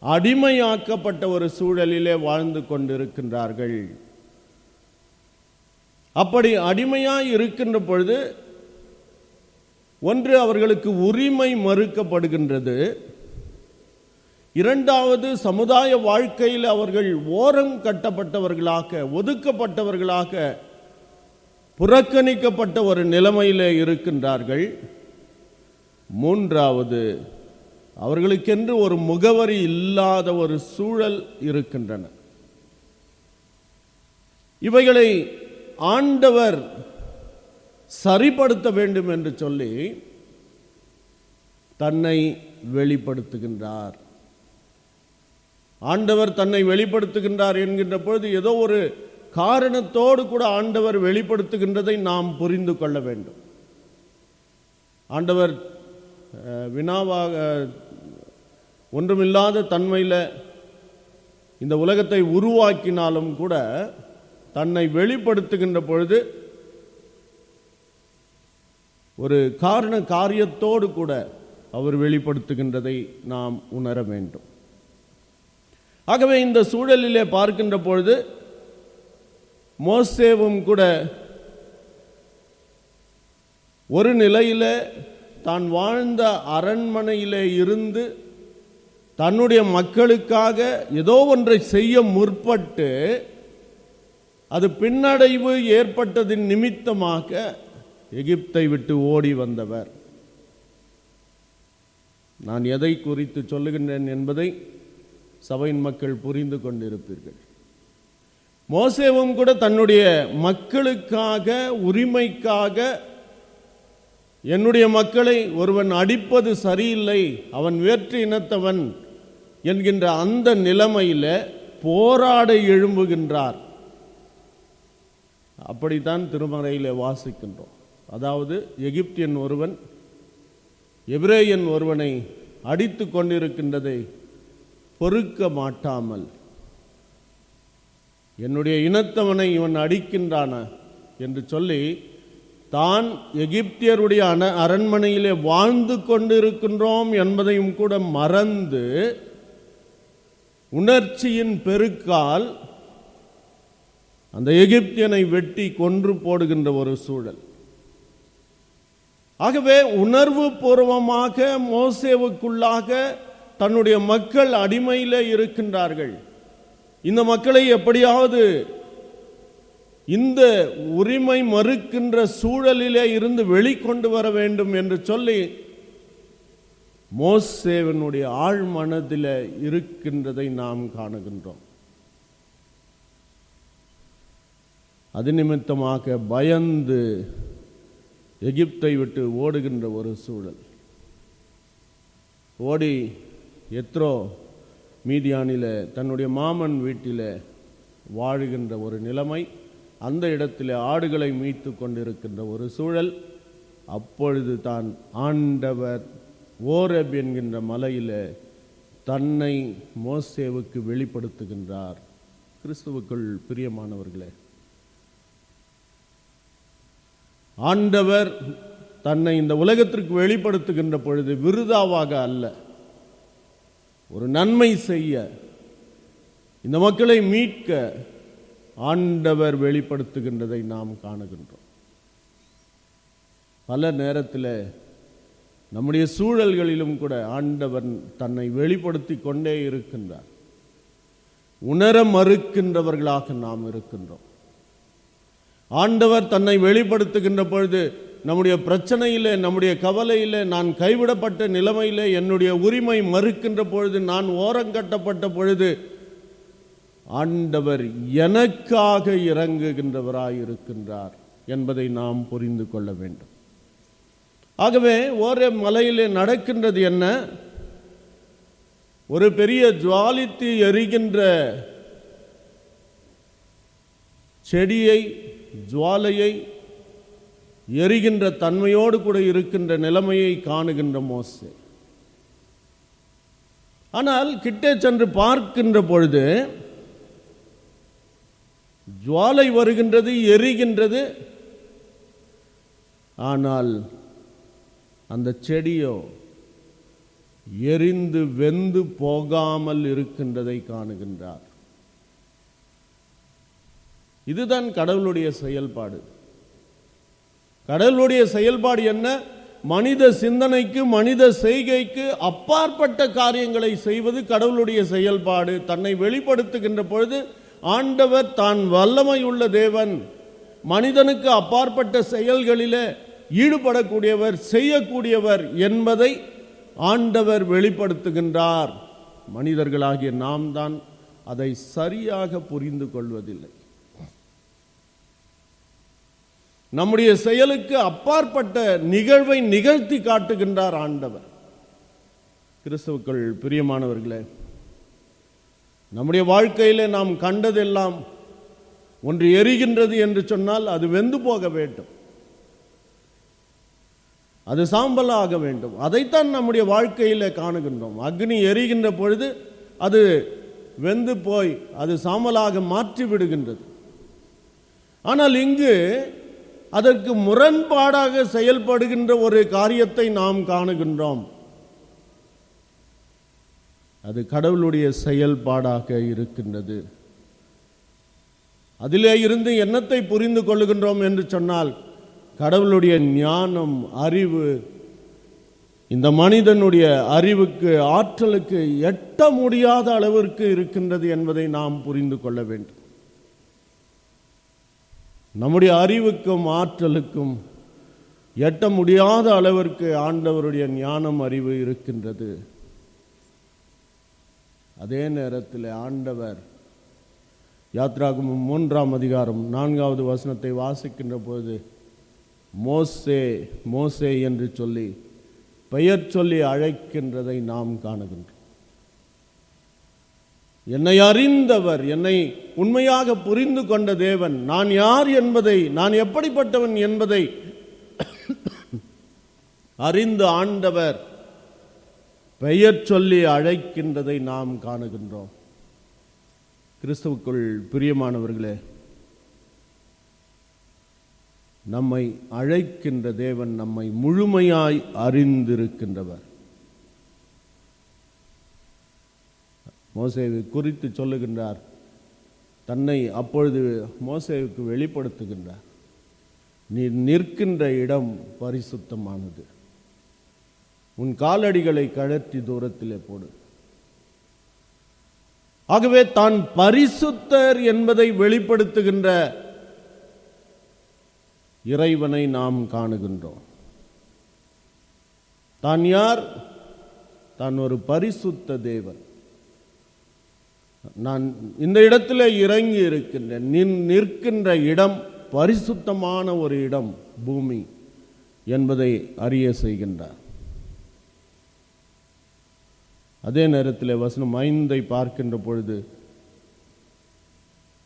அடிமையாக்கப்பட்ட ஒரு சூழலிலே வாழ்ந்து கொண்டிருக்கின்றார்கள். அப்படி அடிமையாய் இருக்கின்ற பொழுது ஒன்று, அவர்களுக்கு உரிமை மறுக்கப்படுகின்றது. இரண்டாவது, சமுதாய வாழ்க்கையில் அவர்கள் ஓரம் கட்டப்பட்டவர்களாக, ஒதுக்கப்பட்டவர்களாக, புறக்கணிக்கப்பட்ட ஒரு நிலைமையிலே இருக்கின்றார்கள். மூன்றாவது, அவர்களுக்கென்று ஒரு முகவரி இல்லாத ஒரு சூழல் இருக்கின்றன. இவைகளை ஆண்டவர் சரிப்படுத்த வேண்டும் என்று சொல்லி தன்னை வெளிப்படுத்துகின்றார். ஆண்டவர் தன்னை வெளிப்படுத்துகின்றார் என்கின்ற பொழுது ஏதோ ஒரு காரணத்தோடு கூட ஆண்டவர் வெளிப்படுத்துகின்றதை நாம் புரிந்து கொள்ள வேண்டும். ஆண்டவர் வினாவாக ஒன்றுமில்லாத தன்மையில் இந்த உலகத்தை உருவாக்கினாலும் கூட தன்னை வெளிப்படுத்துகின்ற பொழுது ஒரு காரண காரியத்தோடு கூட அவர் வெளிப்படுத்துகின்றதை நாம் உணர வேண்டும். ஆகவே இந்த சூழலிலே பார்க்கின்ற பொழுது மோசேவும் கூட ஒரு நிலையிலே தான் வாழ்ந்த அரண்மனையிலே இருந்து தன்னுடைய மக்களுக்காக ஏதோ ஒன்றை செய்ய முற்பட்டு அது பின்னடைவு ஏற்பட்டதின் நிமித்தமாக எகிப்தை விட்டு ஓடி வந்தவர். நான் எதை குறித்து சொல்லுகின்றேன் என்பதை சபையின் மக்கள் புரிந்து கொண்டிருப்பீர்கள். மோசேவும் கூட தன்னுடைய மக்களுக்காக, உரிமைக்காக, என்னுடைய மக்களை ஒருவன் அடிப்பது சரியில்லை, அவன் வேற்று இனத்தவன் என்கின்ற அந்த நிலைமையில் போராட எழும்புகின்றார். அப்படித்தான் திருமறையிலே வாசிக்கின்றோம். அதாவது எகிப்தியன் ஒருவன் எபிரேயன் ஒருவனை அடித்து கொண்டிருக்கின்றதை பொறுக்க மாட்டாமல், என்னுடைய இனத்தவனை இவன் அடிக்கின்றான என்று சொல்லி தான் எகிப்தியருடைய அரண்மனையிலே வாழ்ந்து கொண்டிருக்கின்றோம் என்பதையும் கூட மறந்து உணர்ச்சியின் பெருக்கால் அந்த எகிப்தியனை வெட்டி கொன்று போடுகின்ற ஒரு சூழல். ஆகவே உணர்வு பூர்வமாக மோசேவுக்குள்ளாக தன்னுடைய மக்கள் அடிமையிலே இருக்கின்றார்கள், இந்த மக்களை எப்படியாவது இந்த உரிமை மறுக்கின்ற சூழலிலே இருந்து வெளிக்கொண்டு வர வேண்டும் என்று சொல்லி மோசேவினுடைய ஆழ் மனதில் இருக்கின்றதை நாம் காணுகின்றோம். அது நிமித்தமாக பயந்து எகிப்தை விட்டு ஓடுகின்ற ஒரு சூழல். ஓடி எத்ரோ மீதியானில் தன்னுடைய மாமன் வீட்டில் வாழுகின்ற ஒரு நிலைமை, அந்த இடத்தில் ஆடுகளை மீட்டு கொண்டிருக்கின்ற ஒரு சூழல். அப்பொழுது தான் ஆண்டவர் ஓரேப் என்கின்ற மலையில் தன்னை மோசேவுக்கு வெளிப்படுத்துகின்றார். கிறிஸ்துவுக்குள் பிரியமானவர்களே, ஆண்டவர் தன்னை இந்த உலகத்திற்கு வெளிப்படுத்துகின்ற பொழுது விருதாவாக அல்ல, ஒரு நன்மை செய்ய, இந்த மக்களை மீட்க ஆண்டவர் வெளிப்படுத்துகின்றதை நாம் காணுகின்றோம். பல நேரத்தில் நம்முடைய சூழல்களிலும் கூட ஆண்டவர் தன்னை வெளிப்படுத்தி கொண்டே இருக்கின்றார். உணர மறுக்கின்றவர்களாக நாம் இருக்கின்றோம். ஆண்டவர் தன்னை வெளிப்படுத்துகின்ற பொழுது நம்முடைய பிரச்சனையிலே, நம்முடைய கவலையிலே, நான் கைவிடப்பட்ட நிலைமையிலே, என்னுடைய உரிமை மறுக்கின்ற பொழுது, நான் ஓரங்கட்டப்பட்ட பொழுது ஆண்டவர் எனக்காக இறங்குகின்றவராயிருக்கின்றார் என்பதை நாம் புரிந்து கொள்ள வேண்டும். ஆகவே ஒரே மலையிலே நடக்கின்றது என்ன? ஒரு பெரிய ஜுவாலித்து எரிகின்ற செடியை, ஜுவாலையை எரிகின்ற தன்மையோடு கூட இருக்கின்ற நிலைமையை காணுகின்ற மோசே. ஆனால் கிட்டே சென்று பார்க்கின்ற பொழுது ஜுவாலை வருகின்றது, எரிகின்றது. ஆனால் அந்த செடியோ எரிந்து வெந்து போகாமல் இருக்கின்றதை காணுகின்றார். இதுதான் கடவுளுடைய செயல்பாடு. கடவுளுடைய செயல்பாடு என்ன? மனித சிந்தனைக்கு, மனித செய்கைக்கு அப்பாற்பட்ட காரியங்களை செய்வது கடவுளுடைய செயல்பாடு. தன்னை வெளிப்படுத்துகின்ற பொழுது ஆண்டவர் தான் வல்லமை உள்ள தேவன், மனிதனுக்கு அப்பாற்பட்ட செயல்களிலே ஈடுபடக்கூடியவர், செய்யக்கூடியவர் என்பதை ஆண்டவர் வெளிப்படுத்துகின்றார். மனிதர்களாகிய நாம் தான் அதை சரியாக புரிந்து கொள்வதில்லை. நம்முடைய செயலுக்கு அப்பாற்பட்ட நிகழ்வை நிகழ்த்தி காட்டுகின்றார் ஆண்டவர். கிறிஸ்துவுக்குள் பிரியமானவர்களே, நம்முடைய வாழ்க்கையிலே நாம் கண்டதெல்லாம் ஒன்று எரிகின்றது என்று சொன்னால் அது வெந்து போக வேண்டும், அது சாம்பலாக வேண்டும். அதைத்தான் நம்முடைய வாழ்க்கையிலே காணுகின்றோம். அக்னி எரிகின்ற பொழுது அது வெந்து போய் அது சாம்பலாக மாற்றி விடுகின்றது. ஆனால் இங்கு அதற்கு முரண்பாடாக செயல்படுகின்ற ஒரு காரியத்தை நாம் காணுகின்றோம். அது கடவுளுடைய செயல்பாடாக இருக்கின்றது. அதிலே இருந்து என்னத்தை புரிந்து கொள்ளுகின்றோம் என்று சொன்னால், கடவுளுடைய ஞானம், அறிவு இந்த மனிதனுடைய அறிவுக்கு, ஆற்றலுக்கு எட்ட முடியாத அளவிற்கு இருக்கின்றது என்பதை நாம் புரிந்து கொள்ள வேண்டும். நம்முடைய அறிவுக்கும் ஆற்றலுக்கும் எட்ட முடியாத அளவிற்கு ஆண்டவருடைய ஞானம், அறிவு இருக்கின்றது. அதே நேரத்தில் ஆண்டவர் யாத்ராகமம் 3ஆம் அதிகாரம் 4வது வசனத்தை வாசிக்கின்ற போது மோசே மோசே என்று சொல்லி பெயர் சொல்லி அழைக்கின்றதை நாம் காணுகின்றோம். என்னை அறிந்தவர், என்னை உண்மையாக புரிந்து கொண்ட தேவன், நான் யார் என்பதை, நான் எப்படிப்பட்டவன் என்பதை அறிந்து ஆண்டவர் பெயர் சொல்லி அழைக்கின்றதை நாம் காணுகின்றோம். கிறிஸ்துவுக்குள் பிரியமானவர்களே, நம்மை அழைக்கின்ற தேவன் நம்மை முழுமையாய் அறிந்திருக்கின்றவர். மோசேவை குறித்து சொல்லுகின்றார். தன்னை அப்பொழுது மோசேவுக்கு வெளிப்படுத்துகின்றார். நீ நிற்கின்ற இடம் பரிசுத்தமானது, உன் காலடிகளை கழற்றி தூரத்திலே போடு. ஆகவே தான் பரிசுத்தர் என்பதை வெளிப்படுத்துகின்ற இறைவனை நாம் காணுகின்றோம். தான் யார்? தான் ஒரு பரிசுத்த தேவன். நான் இந்த இடத்துல இறங்கி இருக்கின்றேன். நிற்கின்ற இடம் பரிசுத்தமான ஒரு இடம், பூமி என்பதை அறிய செய்கின்றார். அதே நேரத்தில் வசனம் 5ஐ பார்க்கின்ற பொழுது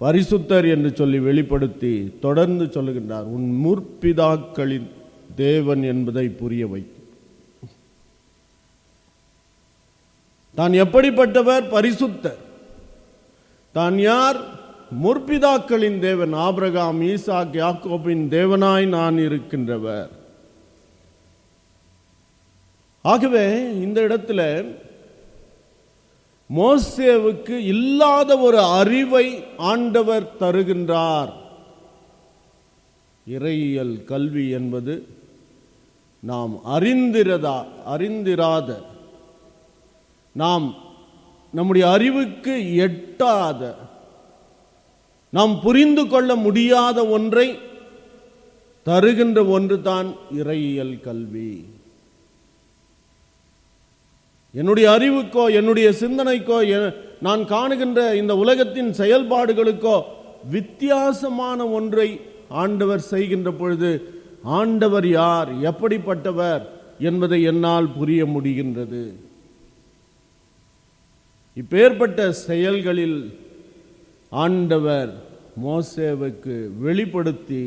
பரிசுத்தர் என்று சொல்லி வெளிப்படுத்தி தொடர்ந்து சொல்லுகின்றார், உன் முற்பிதாக்களின் தேவன் என்பதை புரிய வைக்கும். தான் எப்படிப்பட்டவர்? பரிசுத்தர். தான் யார்? முற்பிதாக்களின் தேவன், ஆபிரகாம், ஈசாக், யாக்கோபின் தேவனாய் நான் இருக்கின்றவர். ஆகவே இந்த இடத்துல மோசேவுக்கு இல்லாத ஒரு அறிவை ஆண்டவர் தருகின்றார். இறையியல் கல்வி என்பது நாம் அறிந்திராத, நாம் நம்முடைய அறிவுக்கு எட்டாத, நாம் புரிந்து கொள்ள முடியாத ஒன்றை தருகின்ற ஒன்று தான் இறையியல் கல்வி. என்னுடைய அறிவுக்கோ என்னுடைய சிந்தனைக்கோ நான் காணுகின்ற இந்த உலகத்தின் செயல்பாடுகளுக்கோ வித்தியாசமான ஒன்றை ஆண்டவர் செய்கின்ற பொழுது ஆண்டவர் யார், எப்படிப்பட்டவர் என்பதை என்னால் புரிய முடிகின்றது. இப்பேற்பட்ட செயல்களில் ஆண்டவர் மோசேவுக்கு வெளிப்படுத்தி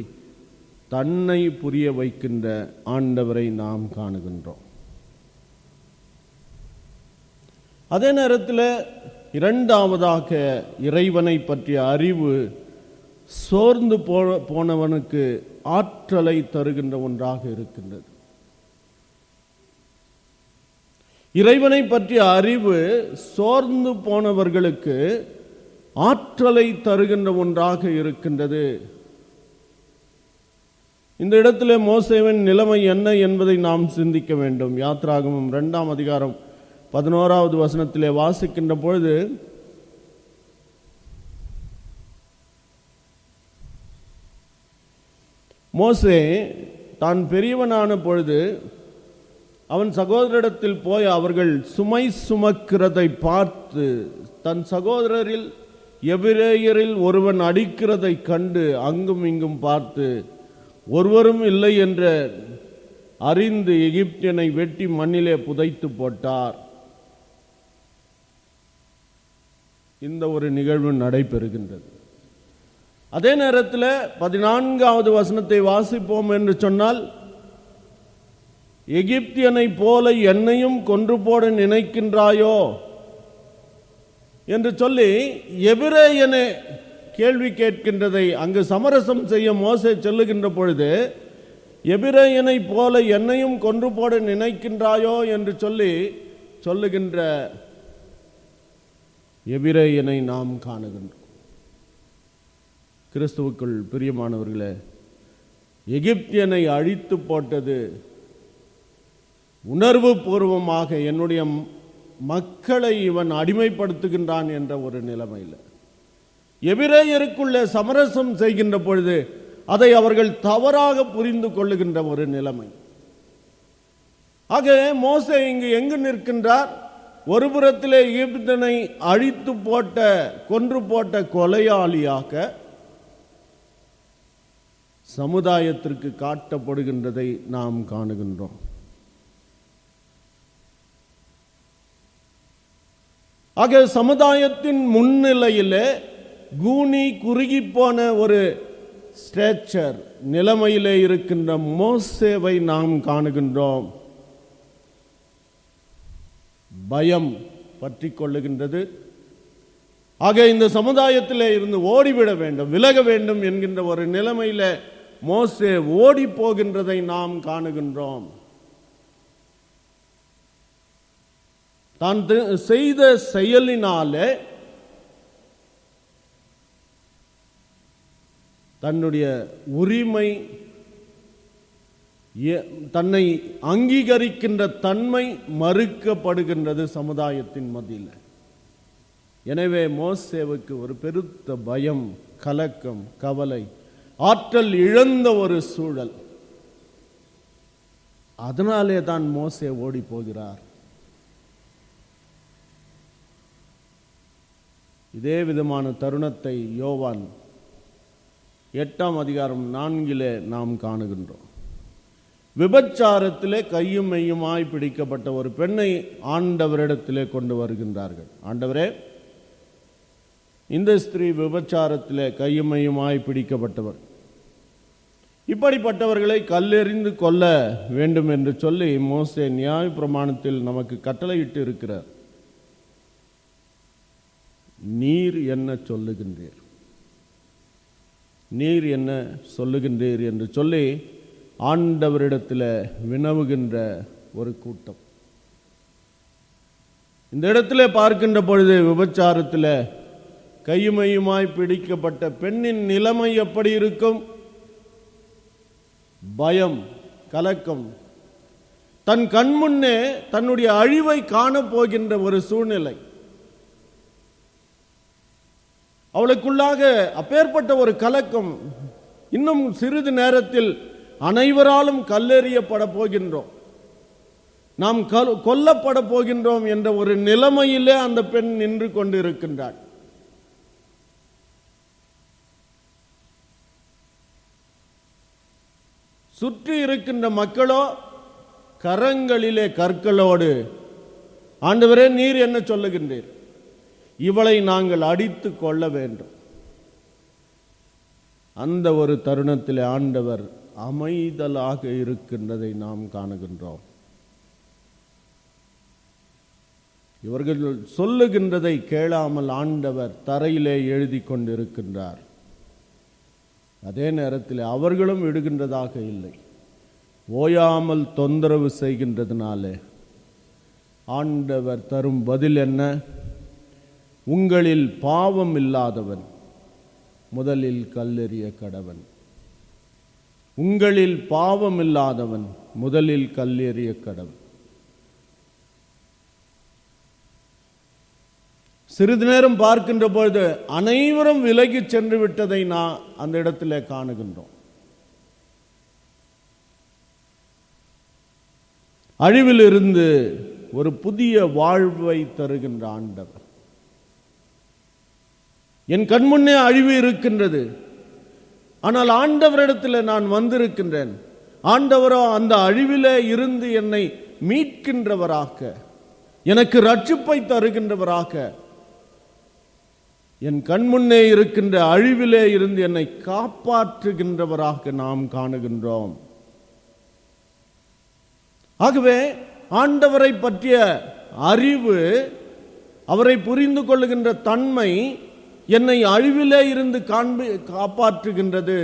தன்னை புரிய வைக்கின்ற ஆண்டவரை நாம் காணுகின்றோம். அதே நேரத்தில் இரண்டாவதாக இறைவனை பற்றிய அறிவு சோர்ந்து போனவனுக்கு ஆற்றலை தருகின்ற ஒன்றாக இருக்கின்றது. இறைவனை பற்றிய அறிவு சோர்ந்து போனவர்களுக்கு ஆற்றலை தருகின்ற ஒன்றாக இருக்கின்றது. இந்த இடத்திலே மோசேவின் நிலைமை என்ன என்பதை நாம் சிந்திக்க வேண்டும். யாத்ராகமம் 2ஆம் அதிகாரம் 11வது வசனத்திலே வாசிக்கின்ற பொழுது, மோசே தான் பெரியவனான பொழுது அவன் சகோதரிடத்தில் போய் அவர்கள் சுமை சுமக்கிறதை பார்த்து தன் சகோதரரில் எபிரேயரில் ஒருவன் அடிக்கிறதை கண்டு அங்கும் இங்கும் பார்த்து ஒருவரும் இல்லை என்ற அறிந்து எகிப்தியனை வெட்டி மண்ணிலே புதைத்து போட்டார். இந்த ஒரு நிகழ்வு நடைபெறுகின்றது. அதே நேரத்தில் 14வது வசனத்தை வாசிப்போம் என்று சொன்னால், எகிப்தியனை போல என்னையும் கொன்று போட நினைக்கின்றாயோ என்று சொல்லி எபிரேயனே கேள்வி கேட்கின்றதை அங்கு சமரசம் செய்ய மோசே சொல்லுகின்ற பொழுது, எபிரேயனை போல என்னையும் கொன்று போட நினைக்கின்றாயோ என்று சொல்லி சொல்லுகின்ற எபிரேயனை நாம் காணுகின்றோம். கிறிஸ்துவுக்குள் பிரியமானவர்களே, எகிப்தியனை அழித்து போட்டது உணர்வு பூர்வமாக என்னுடைய மக்களை இவன் அடிமைப்படுத்துகின்றான் என்ற ஒரு நிலைமையில், எபிரேயருக்குள்ளே சமரசம் செய்கின்ற பொழுது அதை அவர்கள் தவறாக புரிந்து கொள்ளுகின்ற ஒரு நிலைமை. ஆக மோசே இங்கு எங்கு நிற்கின்றார்? ஒரு புறத்திலே எகிப்தியனை அழித்து போட்ட கொன்று போட்ட கொலையாளியாக சமுதாயத்திற்கு காட்டப்படுகின்றதை நாம் காணுகின்றோம். ஆக சமுதாயத்தின் முன்னிலையிலே கூனி குறுகி போன ஒரு ஸ்ட்ரேச்சர் நிலைமையிலே இருக்கின்ற மோசேவை நாம் காணுகின்றோம். பயம் பற்றி கொள்ளுகின்றது. ஆக இந்த சமுதாயத்திலே இருந்து ஓடிவிட வேண்டும், விலக வேண்டும் என்கின்ற ஒரு நிலைமையில மோசே ஓடி போகின்றதை நாம் காணுகின்றோம். தான் செய்த செயலினாலே தன்னுடைய உரிமை, தன்னை அங்கீகரிக்கின்ற தன்மை மறுக்கப்படுகின்றது சமுதாயத்தின் மத்தியில். எனவே மோசேவுக்கு ஒரு பெருத்த பயம், கலக்கம், கவலை, ஆற்றல் இழந்த ஒரு சூழல். அதனாலே தான் மோசே ஓடி போகிறார். இதே விதமான தருணத்தை யோவான் 8ஆம் அதிகாரம் 4 நாம் காணுகின்றோம். விபச்சாரத்திலே கையும் மெய்யுமாய் பிடிக்கப்பட்ட ஒரு பெண்ணை ஆண்டவரிடத்திலே கொண்டு வருகின்றார்கள். ஆண்டவரே, இந்த ஸ்திரீ விபச்சாரத்திலே கையும் மெய்யுமாய் பிடிக்கப்பட்டவர், இப்படிப்பட்டவர்களை கல்லெறிந்து கொல்ல வேண்டும் என்று சொல்லி மோசே நியாய பிரமாணத்தில் நமக்கு கட்டளையிட்டு இருக்கிறார். நீர் என்ன சொல்லுகின்றீர், நீர் என்ன சொல்லுகின்றீர் என்று சொல்லி ஆண்டவரிடத்தில் வினவுகின்ற ஒரு கூட்டம். இந்த இடத்துல பார்க்கின்ற பொழுது விபச்சாரத்தில் கையுமையுமாய் பிடிக்கப்பட்ட பெண்ணின் நிலைமை எப்படி இருக்கும்? பயம், கலக்கம், தன் கண்முன்னே தன்னுடைய அழிவை காணப்போகின்ற ஒரு சூழ்நிலை. அவளுக்குள்ளாக அப்பேற்பட்ட ஒரு கலக்கம். இன்னும் சிறிது நேரத்தில் அனைவராலும் கல்லெறியப்பட போகின்றோம், நாம் கொல்லப்பட போகின்றோம் என்ற ஒரு நிலைமையிலே அந்த பெண் நின்று கொண்டிருக்கின்றாள். சுற்றி இருக்கின்ற மக்களோ கரங்களிலே கற்களோடு, ஆண்டவரே நீர் என்ன சொல்லுகின்றீர், இவளை நாங்கள் அடித்து கொள்ள வேண்டும். அந்த ஒரு தருணத்தில் ஆண்டவர் அமைதலாக இருக்கின்றதை நாம் காணுகின்றோம். இவர்கள் சொல்லுகின்றதை கேளாமல் ஆண்டவர் தரையிலே எழுதி கொண்டிருக்கின்றார். அதே நேரத்தில் அவர்களும் விடுகின்றதாக இல்லை. ஓயாமல் தொந்தரவு செய்கின்றதுனாலே ஆண்டவர் தரும் பதில் என்ன? உங்களில் பாவம் இல்லாதவன் முதலில் கல்லெறிய கடவன். உங்களில் பாவம் இல்லாதவன் முதலில் கல்லெறிய கடவன். சிறிது நேரம் பார்க்கின்ற பொழுது அனைவரும் விலகி சென்று விட்டதை நான் அந்த இடத்திலே காணுகின்றோம். அழிவிலிருந்து ஒரு புதிய வாழ்வை தருகின்ற ஆண்டவர். என் கண்முன்னே அழிவு இருக்கின்றது, ஆனால் ஆண்டவரிடத்தில் நான் வந்திருக்கின்றேன். ஆண்டவரோ அந்த அழிவிலே இருந்து என்னை மீட்கின்றவராக, எனக்கு ரட்சிப்பை தருகின்றவராக, என் கண்முன்னே இருக்கின்ற அழிவிலே இருந்து என்னை காப்பாற்றுகின்றவராக நாம் காணுகின்றோம். ஆகவே ஆண்டவரை பற்றிய அறிவு, அவரை புரிந்து கொள்ளுகின்ற தன்மை என்னை அழிவிலே இருந்து காப்பாற்றுகின்றது.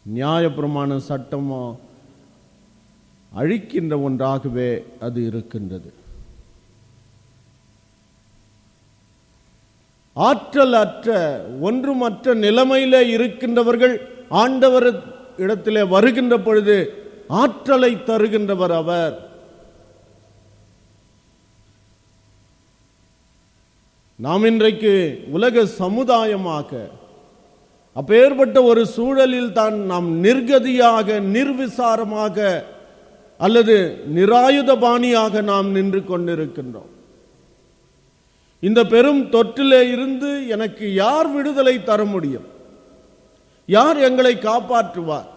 நியாயப்பிரமாண சட்டமோ அழிக்கின்ற ஒன்றாகவே அது இருக்கின்றது. ஆற்றல் அற்ற ஒன்றுமற்ற நிலைமையிலே இருக்கின்றவர்கள் ஆண்டவர் இடத்திலே வருகின்ற பொழுது ஆற்றலை தருகின்றவர் அவர். நாம் இன்றைக்கு உலக சமுதாயமாக அப்பேற்பட்ட ஒரு சூழலில் தான் நாம் நிர்கதியாக, நிர்விசாரமாக அல்லது நிராயுதபாணியாக நாம் நின்று கொண்டிருக்கின்றோம். இந்த பெரும் தொற்றிலே இருந்து எனக்கு யார் விடுதலை தர முடியும்? யார் எங்களை காப்பாற்றுவார்?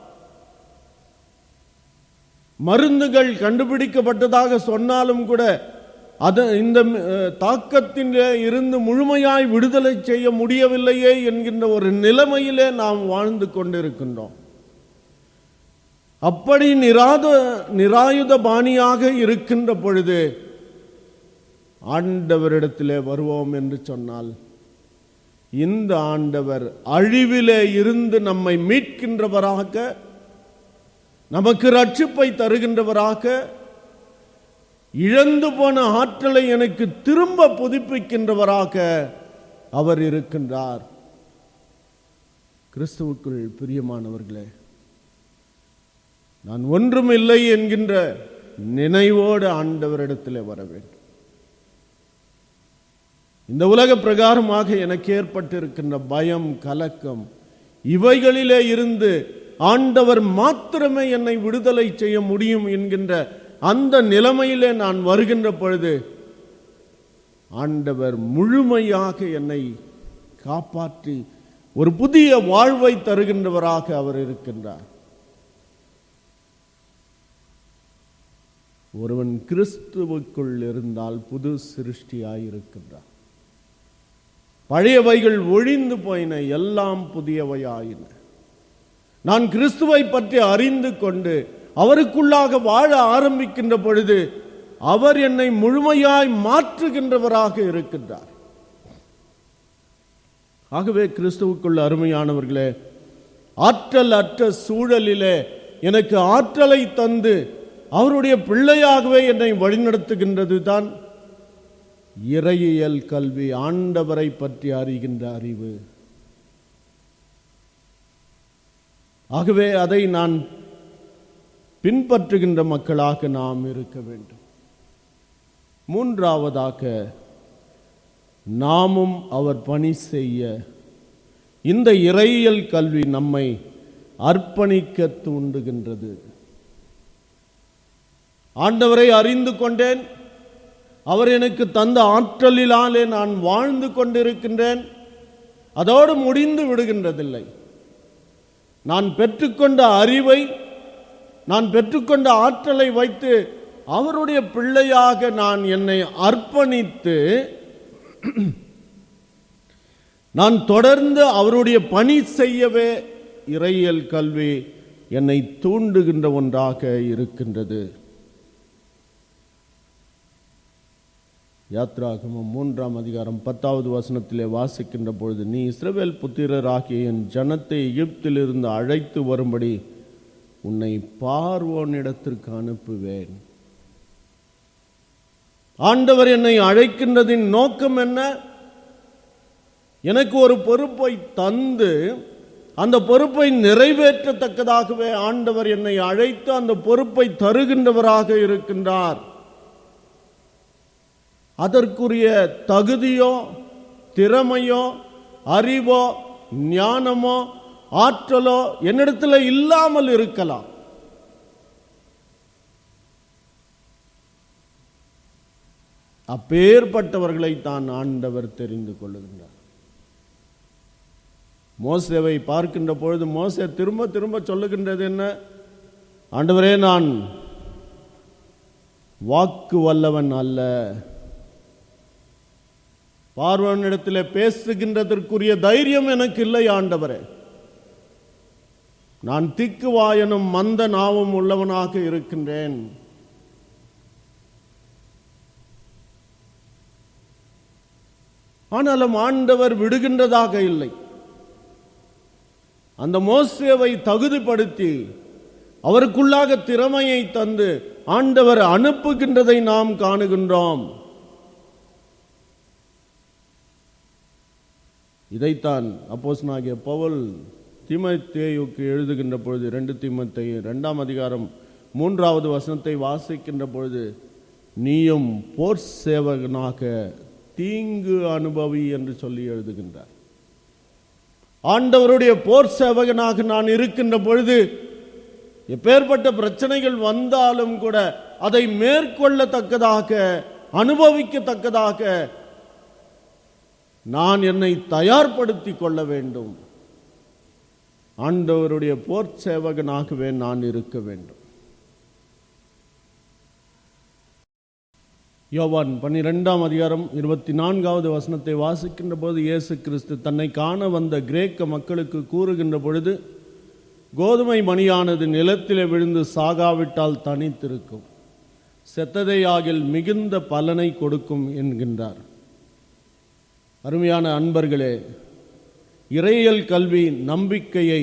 மருந்துகள் கண்டுபிடிக்கப்பட்டதாக சொன்னாலும் கூட இந்த தாக்கத்திலே இருந்து முழுமையாய் விடுதலை செய்ய முடியவில்லையே என்கின்ற ஒரு நிலைமையிலே நாம் வாழ்ந்து கொண்டிருக்கின்றோம். அப்படி நிராயுதபாணியாக இருக்கின்ற பொழுது ஆண்டவரிடத்திலே வருவோம் என்று சொன்னால், இந்த ஆண்டவர் அழிவிலே இருந்து நம்மை மீட்கின்றவராக, நமக்கு ரட்சிப்பை தருகின்றவராக, இழந்து போன ஆற்றலை எனக்கு திரும்ப புதுப்பிக்கின்றவராக அவர் இருக்கின்றார். கிறிஸ்துவுக்குள் பிரியமானவர்களே, நான் ஒன்றும் இல்லை என்கின்ற நினைவோடு ஆண்டவரிடத்திலே வர வேண்டும். இந்த உலக பிரகாரமாக எனக்கு ஏற்பட்டிருக்கின்ற பயம், கலக்கம், இவைகளிலே இருந்து ஆண்டவர் மாத்திரமே என்னை விடுதலை செய்ய முடியும் என்கின்ற அந்த நிலைமையிலே நான் வருகின்ற பொழுது ஆண்டவர் முழுமையாக என்னை காப்பாற்றி ஒரு புதிய வாழ்வை தருகின்றவராக அவர் இருக்கின்றார். ஒருவன் கிறிஸ்துவுக்குள் இருந்தால் புது சிருஷ்டியாயிருக்கின்றார். பழையவைகள் ஒழிந்து போயின, எல்லாம் புதியவையாயின. நான் கிறிஸ்துவை பற்றி அறிந்து கொண்டு அவருக்குள்ளாக வாழ ஆரம்பிக்கின்ற பொழுது அவர் என்னை முழுமையாய் மாற்றுகின்றவராக இருக்கின்றார். ஆகவே கிறிஸ்துவுக்குள் அருமையானவர்களே, ஆற்றல் அற்ற சூழலிலே எனக்கு ஆற்றலை தந்து அவருடைய பிள்ளையாகவே என்னை வழிநடத்துகின்றது தான் இறையியல் கல்வி, ஆண்டவரை பற்றி அறிகின்ற அறிவு. ஆகவே அதை நான் பின்பற்றுகின்ற மக்களாக நாம் இருக்க வேண்டும். மூன்றாவதாக, நாமும் அவர் பணி செய்ய இந்த இறையியல் கல்வி நம்மை அர்ப்பணிக்க தூண்டுகின்றது. ஆண்டவரை அறிந்து கொண்டேன், அவர் எனக்கு தந்த ஆற்றலினாலே நான் வாழ்ந்து கொண்டிருக்கின்றேன், அதோடு முடிந்து விடுகின்றதில்லை. நான் பெற்றுக்கொண்ட அறிவை, நான் பெற்றுக்கொண்ட ஆற்றலை வைத்து அவருடைய பிள்ளையாக நான் என்னை அர்ப்பணித்து நான் தொடர்ந்து அவருடைய பணி செய்யவே இறையியல் கல்வி என்னை தூண்டுகின்ற ஒன்றாக இருக்கின்றது. யாத்ராகமம் 3ஆம் அதிகாரம் 10வது வசனத்திலே வாசிக்கின்ற பொழுது, நீ இஸ்ரவேல் புத்திரராகிய என் ஜனத்தை எகிப்திலிருந்து அழைத்து வரும்படி உன்னை பார்வோனிடத்திற்கு அனுப்புவேன். ஆண்டவர் என்னை அழைக்கின்றதின் நோக்கம் என்ன? எனக்கு ஒரு பொறுப்பை தந்து அந்த பொறுப்பை நிறைவேற்றத்தக்கதாகவே ஆண்டவர் என்னை அழைத்து அந்த பொறுப்பை தருகின்றவராக இருக்கின்றார். அதற்குரிய தகுதியோ திறமையோ அறிவோ ஞானமோ ஆற்றலோ என்னிடத்தில் இல்லாமல் இருக்கலாம். அப்பேற்பட்டவர்களை தான் ஆண்டவர் தெரிந்து கொள்ளுகின்றார். மோசேவை பார்க்கின்ற பொழுது மோசே திரும்ப திரும்ப சொல்லுகின்றது என்ன? ஆண்டவரே, நான் வாக்கு வல்லவன் அல்ல, பார்வோனிடத்தில் பேசுகின்றதற்குரிய தைரியம் எனக்கு இல்லை ஆண்டவரே, நான் திக்கு வாயனும் மந்த நாவும் உள்ளவனாக இருக்கின்றேன். ஆனாலும் ஆண்டவர் விடுகின்றதாக இல்லை. அந்த மோசேவை தகுதிப்படுத்தி அவருக்குள்ளாக திறமையை தந்து ஆண்டவர் அனுப்புகின்றதை நாம் காணுகின்றோம். இதைத்தான் அப்போஸ்தலனாகிய பவுல் தீமோத்தேயுவுக்கு எழுதுகின்ற பொழுது 2 தீமோத்தேயு 2ஆம் அதிகாரம் 3வது வசனத்தை வாசிக்கின்ற பொழுது, நீயும் போர் சேவகனாக தீங்கு அனுபவி என்று சொல்லி எழுதுகின்றார். ஆண்டவருடைய போர் சேவகனாக நான் இருக்கின்ற பொழுது எப்பேற்பட்ட பிரச்சனைகள் வந்தாலும் கூட அதை மேற்கொள்ளத்தக்கதாக அனுபவிக்கத்தக்கதாக நான் என்னை தயார்படுத்தி கொள்ள வேண்டும். ஆண்டவருடைய போர் சேவகனாகவே நான் இருக்க வேண்டும். யோவான் 12ஆம் அதிகாரம் 24வது வசனத்தை வாசிக்கின்ற போது, இயேசு கிறிஸ்து தன்னை காண வந்த கிரேக்க மக்களுக்கு கூறுகின்ற பொழுது, கோதுமை மணியானது நிலத்திலே விழுந்து சாகாவிட்டால் தனித்திருக்கும், செத்ததையாகில் மிகுந்த பலனை கொடுக்கும் என்கின்றார். அருமையான அன்பர்களே, இறையியல் கல்வி நம்பிக்கையை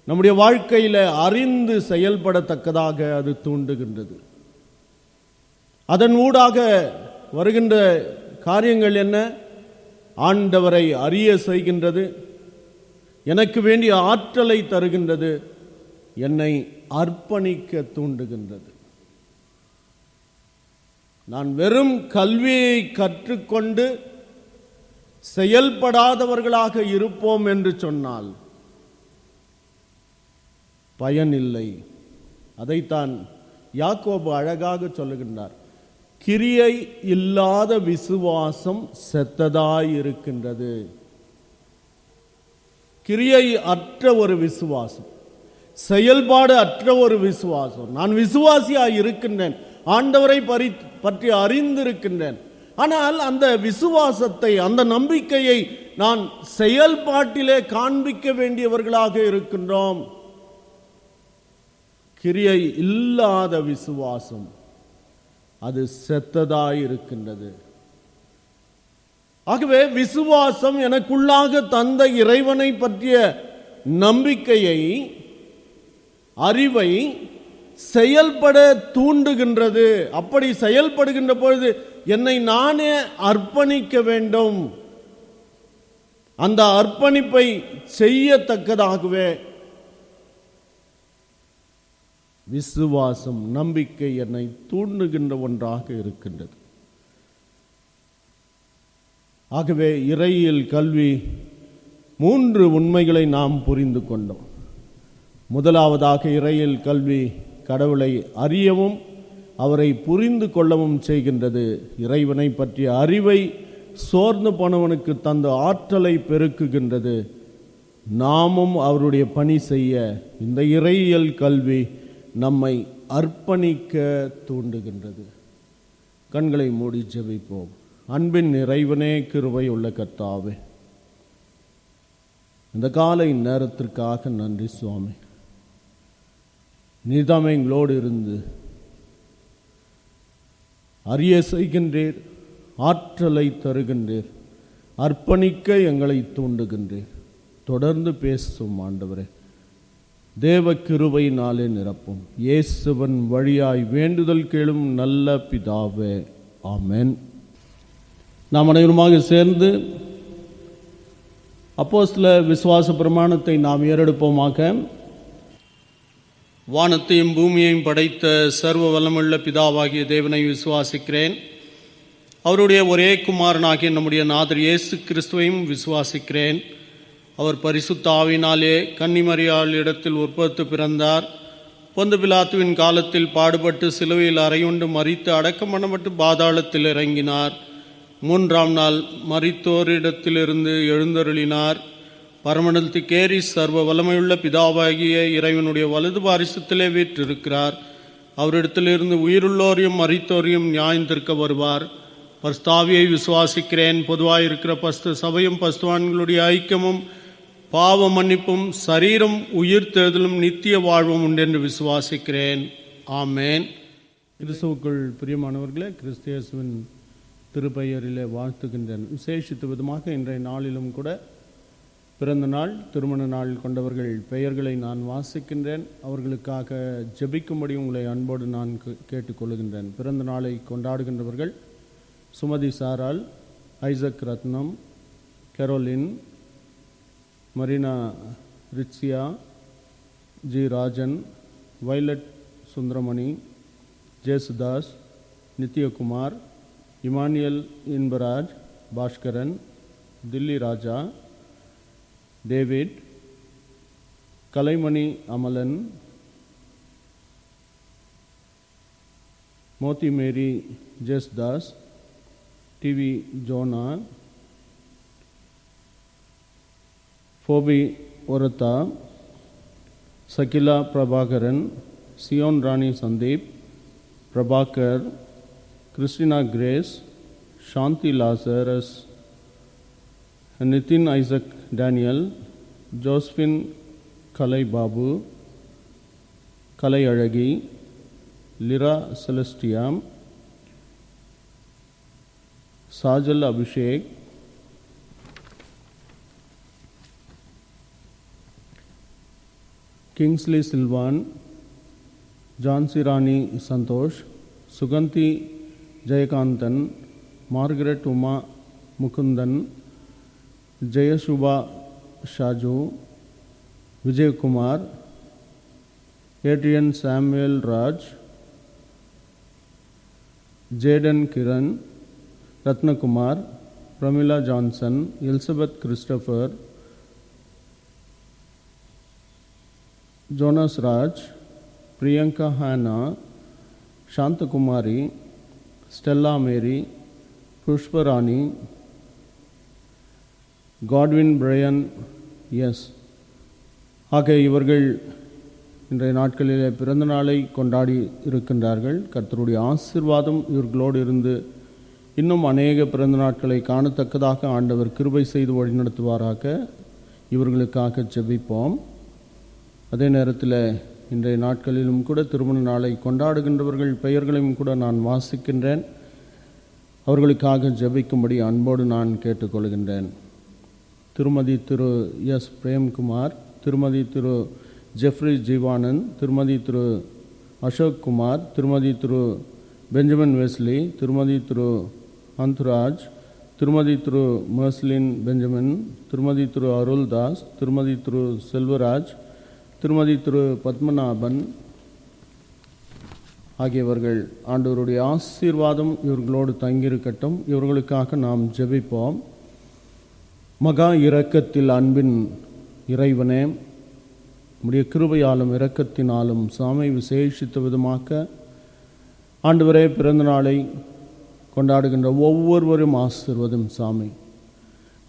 நம்முடைய வாழ்க்கையில் அறிந்து செயல்படத்தக்கதாக அது தூண்டுகின்றது. அதன் ஊடாக வருகின்ற காரியங்கள் என்ன? ஆண்டவரை அறிய செய்கின்றது, எனக்கு வேண்டிய ஆற்றலை தருகின்றது, என்னை அர்ப்பணிக்க தூண்டுகின்றது. நான் வெறும் கல்வியை கற்றுக்கொண்டு செயல்படாதவர்களாக இருப்போம் என்று சொன்னால் பயனில்லை. அதைத்தான் யாக்கோபு அழகாக சொல்லுகின்றார். கிரியை இல்லாத விசுவாசம் செத்ததாய் இருக்கின்றது. கிரியை அற்ற ஒரு விசுவாசம், செயல்பாடு அற்ற ஒரு விசுவாசம். நான் விசுவாசியாய் இருக்கின்றேன், ஆண்டவரை பற்றி அறிந்திருக்கின்றேன், ஆனால் அந்த விசுவாசத்தை, அந்த நம்பிக்கையை நான் செயல்பாட்டிலே காண்பிக்க வேண்டியவர்களாக இருக்கின்றோம். கிரியை இல்லாத விசுவாசம் அது செத்ததாய் இருக்கின்றது. ஆகவே விசுவாசம் எனக்குள்ளாக தந்த இறைவனை பற்றிய நம்பிக்கையை, அறிவை செயல்பட தூண்டுகின்றது. அப்படி செயல்படுகின்ற பொழுது என்னை நானே அர்ப்பணிக்க வேண்டும். அந்த அர்ப்பணிப்பை செய்யத்தக்கதாகவே விசுவாசம், நம்பிக்கை என்னை தூண்டுகின்ற ஒன்றாக இருக்கின்றது. ஆகவே இறையியல் கல்வி 3 உண்மைகளை நாம் புரிந்து கொண்டோம். முதலாவதாக இறையியல் கல்வி கடவுளை அறியவும் அவரை புரிந்து கொள்ளவும் செய்கின்றது. இறைவனை பற்றிய அறிவை சோர்ந்து போனவனுக்கு தந்த ஆற்றலை பெருக்குகின்றது. நாமும் அவருடைய பணி செய்ய இந்த இறையியல் கல்வி நம்மை அர்ப்பணிக்க தூண்டுகின்றது. கண்களை மூடி ஜெபிப்போம். அன்பின் இறைவனே, கிருபை உள்ள கர்த்தாவே, இந்த காலை நேரத்திற்காக நன்றி சுவாமி. நீதாமே எங்களோடு இருந்து அறிய செய்கின்றீர், ஆற்றலை தருகின்றீர், அர்ப்பணிக்க எங்களை தூண்டுகின்றீர். தொடர்ந்து பேசும் ஆண்டவரே, தேவ கிருபையினாலே நிரப்பும். இயேசுவன் வழியாய் வேண்டுதல் கேளும் நல்ல பிதாவே, ஆமென். நாம் அனைவருமாக சேர்ந்து அப்போஸ்தல விசுவாச பிரமாணத்தை நாம் ஏறெடுப்போமாக. வானத்தையும் பூமியையும் படைத்த சர்வ வல்லமுள்ள பிதாவாகிய தேவனை விசுவாசிக்கிறேன். அவருடைய ஒரே குமாரனாகிய நம்முடைய நாதர் இயேசு கிறிஸ்துவையும் விசுவாசிக்கிறேன். அவர் பரிசுத்த ஆவியினாலே கன்னிமரியாள் இடத்தில் உற்பத்தி பிறந்தார். பொந்து பிலாத்துவின் காலத்தில் பாடுபட்டு சிலுவையில் அறையுண்டு மரித்து அடக்கம் பண்ணப்பட்டு பாதாளத்தில் இறங்கினார். 3ஆம் நாள் மரித்தோரிடத்திலிருந்து எழுந்தருளினார். பரமண்டலத்துக்கேறி சர்வ வல்லமையுள்ள பிதாவாகிய இறைவனுடைய வலது பாரிசத்திலே வீற்றிருக்கிறார். அவரிடத்திலிருந்து உயிருள்ளோரையும் மரித்தோரையும் நியாயந்திருக்க வருவார். பரிசுத்தாவியை விசுவாசிக்கிறேன். பொதுவாயிருக்கிற பஸ்து சபையும் பஸ்துவான்களுடைய ஐக்கியமும் பாவ மன்னிப்பும் சரீரம் உயிர்த்தெழுதலும் நித்திய வாழ்வும் உண்டென்று விசுவாசிக்கிறேன். ஆமேன். கிறிஸ்துவுக்குள் பிரியமானவர்களே, கிறிஸ்தியேசுவின் திருப்பெயரிலே வாழ்த்துகின்றேன். விசேஷித்த விதமாக இன்றைய நாளிலும் கூட பிறந்த நாள், திருமண நாள் கொண்டவர்கள் பெயர்களை நான் வாசிக்கின்றேன். அவர்களுக்காக ஜெபிக்கும்படி உங்களை அன்போடு நான் கேட்டுக்கொள்கின்றேன். பிறந்த நாளை கொண்டாடுகின்றவர்கள் Sumathi Saral, Isaac Ratnam, Caroline, Marina Ritsia, G Rajan, Violet Sundaramani, Jesudas, Nithyakumar, Emmanuel Inbaraj, Baskaran, Dilli Raja, David, Kalaimani Amalan, Mothi Mary Jesthas, TV Jona, Phoebe ஒரத்தா, Shakila Prabhakaran, Zion Rani Sandeep, Prabhakar, Christina Grace, Shanthi Lazarus, Nithin Isaac Daniel, Josephine Kalai Babu, Kalai அழகி, லிரா செலஸ்டியாம், Sajal Abhishek, Kingsley Silvan, Jhansi Rani Santhosh, Suganthi Jayakanthan, Margaret Uma Mukundan, Jayasuba Shaju, Vijayakumar, Adrian Samuel Raj, Jayden Kiran, Rathnakumar, Pramila Johnson, Elizabeth Christopher, Jonas Raj, Priyanka Hannah, Shanthakumari, Stella Mary, Pushparani, Godwin Brian S ஆகிய இவர்கள் இன்றைய நாட்களிலே பிறந்த நாளை கொண்டாடி இருக்கின்றார்கள். கர்த்தருடைய ஆசீர்வாதம் இவர்களோடு இருந்து இன்னும் அநேக பிறந்த நாட்களை காணத்தக்கதாக ஆண்டவர் கிருபை செய்து வழிநடத்துவாராக. இவர்களுக்காக ஜெபிப்போம். அதே நேரத்தில் இன்றைய நாட்களிலும் கூட திருமண நாளை கொண்டாடுகின்றவர்கள் பெயர்களையும் கூட நான் வாசிக்கின்றேன். அவர்களுக்காக ஜெபிக்கும்படி அன்போடு நான் கேட்டுக்கொள்கின்றேன். திருமதி திரு எஸ் பிரேம்குமார், திருமதி திரு ஜெஃப்ரி ஜீவானந்த், திருமதி திரு அசோக் குமார், திருமதி திரு பெஞ்சமின் வெஸ்லி, திருமதி திரு அந்துராஜ், திருமதி திரு மர்ஸ்லின் பெஞ்சமின், திருமதி திரு அருள்தாஸ், திருமதி திரு செல்வராஜ், திருமதி திரு பத்மநாபன் ஆகியவர்கள் ஆண்டவருடைய ஆசீர்வாதம் இவர்களோடு தங்கியிருக்கட்டும். இவர்களுக்காக நாம் ஜெபிப்போம். மகா இரக்கத்தில் அன்பின் இறைவனே, உம்முடைய கிருபையாலும் இரக்கத்தினாலும் சாமை விசேஷித்த விதமாக ஆண்டவரே பிறந்த நாளை கொண்டாடுகின்ற ஒவ்வொருவரும் ஆசீர்வதும் சாமி.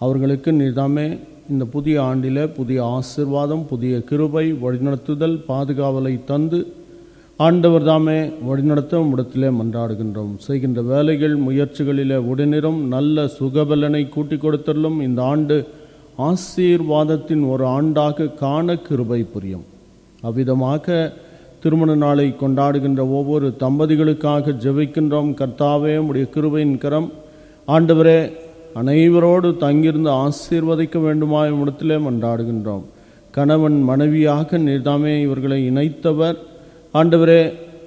அவர்களுக்கு நீதாமே இந்த புதிய ஆண்டில் புதிய ஆசீர்வாதம், புதிய கிருபை, வழிநடத்துதல், பாதுகாவலை தந்து ஆண்டவர் தாமே வழிநடத்த உம்மிடத்திலே மன்றாடுகின்றோம். செய்கின்ற வேலைகள் முயற்சிகளிலே உடனிரும் நல்ல சுகபலனை கூட்டிக் கொடுத்தலும் இந்த ஆண்டு ஆசீர்வாதத்தின் ஒரு ஆண்டாக காண கிருபை புரியும். அவ்விதமாக திருமண நாளை கொண்டாடுகின்ற ஒவ்வொரு தம்பதிகளுக்காக ஜெபிக்கின்றோம். கர்த்தாவே, உம்முடைய கிருபையின் கரம் ஆண்டவரே அனைவரோடு தங்கியிருந்து ஆசீர்வதிக்க வேண்டுமாய் உம்மிடத்திலே மன்றாடுகின்றோம். கணவன் மனைவியாக நீர்தாமே இவர்களை இணைத்தவர். ஆண்டவரே,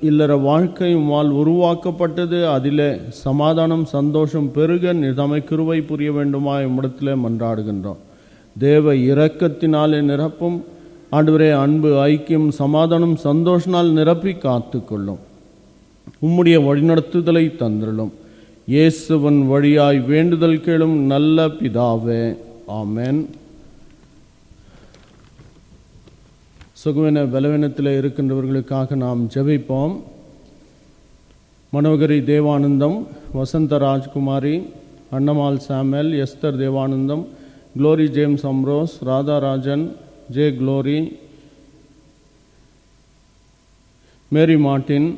இல்லற வாழ்க்கை உம்மால் உருவாக்கப்பட்டது. அதிலே சமாதானம் சந்தோஷம் பெருக நீர்தாமே கிருபை புரிய வேண்டுமாய் உம்மிடத்திலே மன்றாடுகின்றோம். தேவ இரக்கத்தினாலே நிரப்பும். ஆண்டவரே, அன்பு, ஐக்கியம், சமாதானம், சந்தோஷனால் நிரப்பி காத்துக்கொள்ளும். உம்முடைய வழிநடத்துதலை தந்திரலும். இயேசுவன் வழியாய் வேண்டுதல் கேளும் நல்ல பிதாவே, ஆமென். சுகவீன பலவீனத்தில் இருக்கின்றவர்களுக்காக நாம் ஜெபிப்போம். Manohari Devanandam, Vasantha Rajkumari, Annamal Samuel, Esther Devanandam, Glory James Ambrose, Radharajan, J Glory, Mary Martin,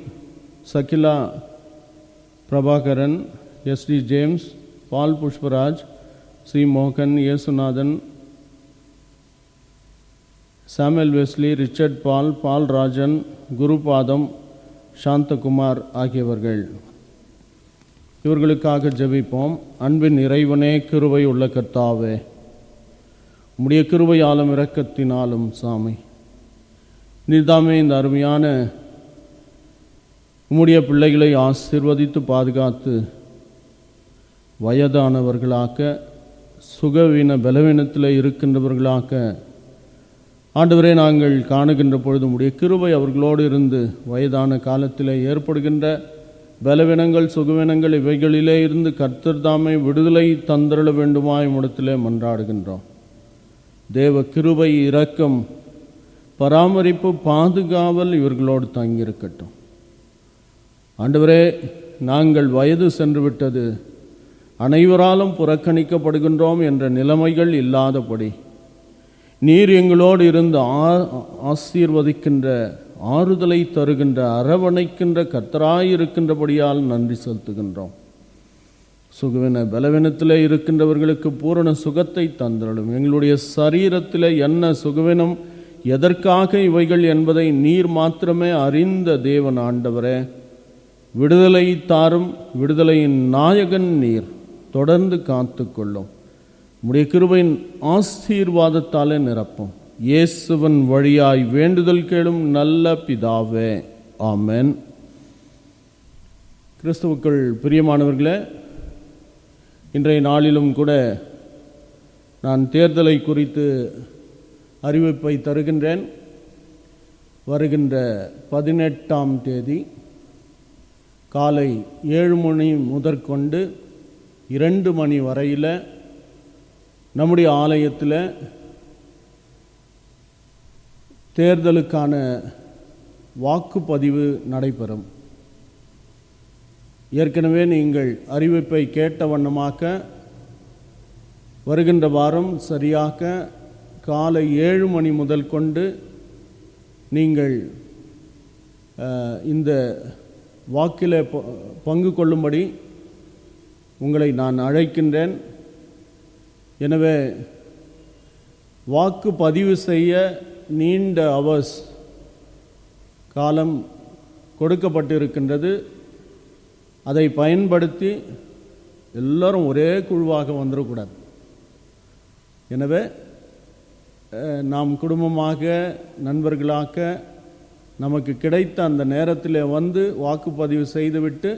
Shakila Prabhakaran, SD James, Paul Pushparaj, C மோகன், Yesunathan, Samuel Wesley, Richard Paul, Paul Rajan, Gurupatham, Santhakumar ஆகியவர்கள். இவர்களுக்காக ஜெபிப்போம். அன்பின் இறைவனே, கிருபை உள்ள கர்த்தாவே, உம்முடைய கிருபையாலும் இரக்கத்தினாலும் சாமி நீர்தாமே இந்த அருமையான உம்முடைய பிள்ளைகளை ஆசீர்வதித்து பாதுகாத்து வயதானவர்களாக, சுகவீன பலவீனத்தில் இருக்கின்றவர்களாக ஆண்டவரே நாங்கள் காணுகின்ற பொழுது உம்முடைய கிருபை அவர்களோடு இருந்து வயதான காலத்தில் ஏற்படுகின்ற பலவீனங்கள், சுகவீனங்கள் இவைகளிலே இருந்து கர்த்தர் தாமே விடுதலை தந்திரள வேண்டுமாய் உம்மிடத்திலே மன்றாடுகின்றோம். தேவ கிருபை, இரக்கம், பராமரிப்பு, பாதுகாவல் இவர்களோடு தங்கியிருக்கட்டும். ஆண்டவரே, நாங்கள் வயது சென்று விட்டது, அனைவராலும் புறக்கணிக்கப்படுகின்றோம் என்ற நிலைமைகள் இல்லாதபடி நீர் எங்களோடு இருந்து ஆசீர்வதிக்கின்ற, ஆறுதலை தருகின்ற, அரவணைக்கின்ற கர்த்தராயிருக்கின்றபடியால் நன்றி செலுத்துகின்றோம். சுகவீன பலவீனத்தில் இருக்கின்றவர்களுக்கு பூரண சுகத்தை தந்திரலும். எங்களுடைய சரீரத்தில் என்ன சுகவீனம், எதற்காக இவைகள் என்பதை நீர் மாத்திரமே அறிந்த தேவன் ஆண்டவரே, விடுதலை தாரும். விடுதலையின் நாயகன் நீர். தொடர்ந்து காத்துக்கொள்ளும். உம்முடைய கிருபையின் ஆசீர்வாதத்தாலே நிரப்பும். இயேசுவன் வழியாய் வேண்டுதல் கேளும் நல்ல பிதாவே, ஆமென். கிறிஸ்துவுக்குள் பிரியமானவர்களே, இன்றைய நாளிலும் கூட நான் தேர்தலை குறித்து அறிவிப்பை தருகின்றேன். வருகின்ற 18ஆம் தேதி காலை 7 மணி முதற்கொண்டு 2 மணி வரையில் நம்முடைய ஆலயத்தில் தேர்தலுக்கான வாக்குப்பதிவு நடைபெறும். ஏற்கனவே நீங்கள் அறிவிப்பை கேட்ட வண்ணமாக வருகின்ற வாரம் சரியாக காலை 7 மணி முதல் கொண்டு நீங்கள் இந்த வாக்கில் பங்கு கொள்ளும்படி உங்களை நான் அழைக்கின்றேன். எனவே வாக்கு பதிவு செய்ய நீண்ட அவர்ஸ் காலம் கொடுக்கப்பட்டிருக்கின்றது. அதை பயன்படுத்தி எல்லோரும் ஒரே குழுவாக வந்துடக்கூடாது. எனவே நாம் குடும்பமாக, நண்பர்களாக நமக்கு கிடைத்த அந்த நேரத்தில் வந்து வாக்குப்பதிவு செய்துவிட்டு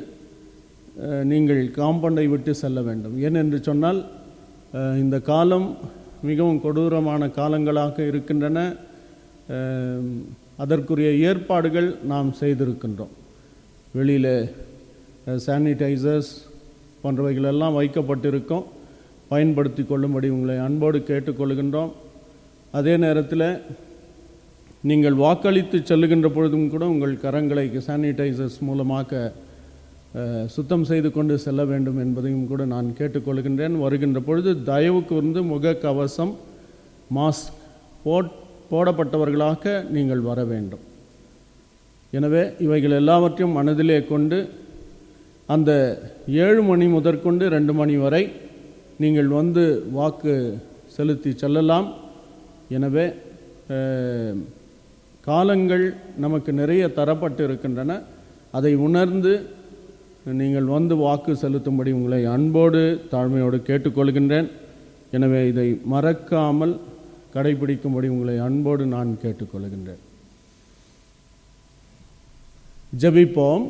நீங்கள் காம்பவுண்டை விட்டு செல்ல வேண்டும். ஏனென்று சொன்னால் இந்த காலம் மிகவும் கொடூரமான காலங்களாக இருக்கின்றன. அதற்குரிய ஏற்பாடுகள் நாம் செய்திருக்கின்றோம். வெளியில் சானிடைசர்ஸ் போன்றவைகளெல்லாம் வைக்கப்பட்டிருக்கும். பயன்படுத்தி கொள்ளும்படி உங்களை அன்போடு கேட்டுக்கொள்கின்றோம். அதே நேரத்தில் நீங்கள் வாக்களித்து செல்லுகின்ற பொழுதும் கூட உங்கள் கரங்களை சானிடைசர்ஸ் மூலமாக சுத்தம் செய்து கொண்டு செல்ல வேண்டும் என்பதையும் கூட நான் கேட்டுக்கொள்கின்றேன். வருகின்ற பொழுது தயவு கூர்ந்து முகக்கவசம் மாஸ்க் போடப்பட்டவர்களாக நீங்கள் வர வேண்டும். எனவே இவைகள் எல்லாவற்றையும் மனதிலே கொண்டு அந்த 7 மணி முதற்கொண்டு 2 மணி வரை நீங்கள் வந்து வாக்கு செலுத்தி செல்லலாம். எனவே காலங்கள் நமக்கு நிறைய தரப்பட்டு இருக்கின்றன. அதை உணர்ந்து நீங்கள் வந்து வாக்கு செலுத்தும்படி உங்களை அன்போடு தாழ்மையோடு கேட்டுக்கொள்கின்றேன். எனவே இதை மறக்காமல் கடைபிடிக்கும்படி உங்களை அன்போடு நான் கேட்டுக்கொள்கின்றேன். ஜெபிப்போம்.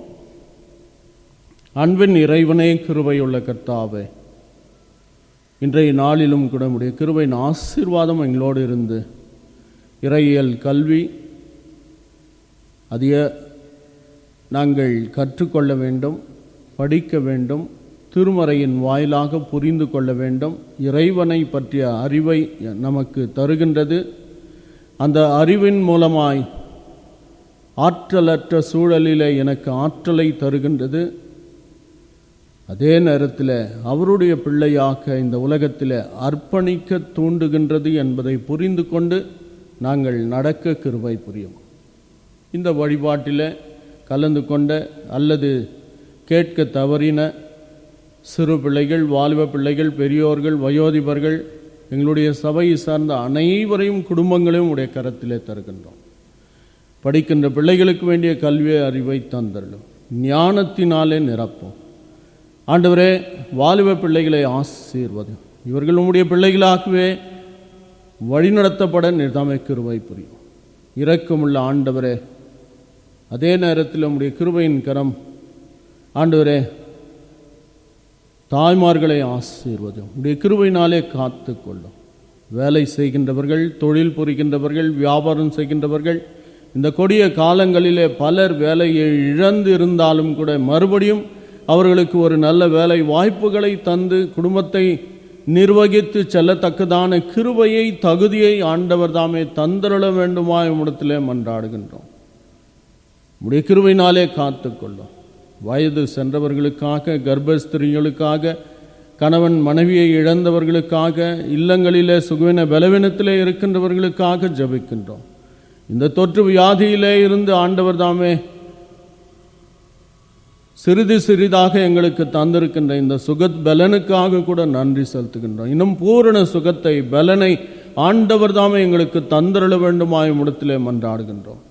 அன்பின் இறைவனே, கிருபையுள்ள கர்த்தாவே, இன்றைய நாளிலும் கூட உம்முடைய கிருபையின் ஆசீர்வாதம் எங்களோடு இருந்து இறையியல் கல்வி அதிக நாங்கள் கற்றுக்கொள்ள வேண்டும், படிக்க வேண்டும், திருமறையின் வாயிலாக புரிந்து கொள்ள வேண்டும். இறைவனை பற்றிய அறிவை நமக்கு தருகின்றது. அந்த அறிவின் மூலமாய் ஆற்றலற்ற சூழலிலே எனக்கு ஆற்றலை தருகின்றது. அதே நேரத்தில் அவருடைய பிள்ளையாக இந்த உலகத்தில் அர்ப்பணிக்க தூண்டுகின்றது என்பதை புரிந்து கொண்டு நாங்கள் நடக்க கிருபை புரியும். இந்த வழிபாட்டில் கலந்து கொண்ட அல்லது கேட்க தவறின சிறு பிள்ளைகள், வாலிப பிள்ளைகள், பெரியோர்கள், வயோதிபர்கள், எங்களுடைய சபையை சார்ந்த அனைவரையும் குடும்பங்களையும் உடைய கரத்திலே தருகின்றோம். படிக்கின்ற பிள்ளைகளுக்கு வேண்டிய கல்வி அறிவை தந்தருளும், ஞானத்தினாலே நிரப்போம். ஆண்டவரே, வாலிப பிள்ளைகளை ஆசீர்வதியும். இவர்கள் உம்முடைய பிள்ளைகளாகவே வழிநடத்தப்பட நிர்தாமை கிருபை புரியும். இரக்கமுள்ள ஆண்டவரே, அதே நேரத்தில் உம்முடைய கிருபையின் கரம் ஆண்டவரே தாய்மார்களை ஆசீர்வதியும். உடைய கிருபையினாலே காத்து கொள்ளும். வேலை செய்கின்றவர்கள், தொழில் புரிகின்றவர்கள், வியாபாரம் செய்கின்றவர்கள், இந்த கொடிய காலங்களிலே பலர் வேலையை இழந்து இருந்தாலும் கூட மறுபடியும் அவர்களுக்கு ஒரு நல்ல வேலை வாய்ப்புகளை தந்து குடும்பத்தை நிர்வகித்து செல்லத்தக்கதான கிருபையை, தகுதியை ஆண்டவர் தாமே தந்தருள வேண்டுமா உம்மிடத்திலே மன்றாடுகின்றோம். உம்முடைய கிருபையினாலே காத்துக்கொள்ளும். வயது சென்றவர்களுக்காக, கர்ப்பஸ்திரிகளுக்காக, கணவன் மனைவியை இழந்தவர்களுக்காக, இல்லங்களிலே சுகவீன பலவீனத்திலே இருக்கின்றவர்களுக்காக ஜெபிக்கின்றோம். இந்த தொற்று வியாதியிலே இருந்து ஆண்டவர் தாமே சிறிது சிறிதாக எங்களுக்கு தந்திருக்கின்ற இந்த சுகத் பலனுக்காக கூட நன்றி செலுத்துகின்றோம். இன்னும் பூரண சுகத்தை, பலனை ஆண்டவர் தாமே எங்களுக்கு தந்திரள வேண்டுமாய் உம்மிடத்திலே மன்றாடுகின்றோம்.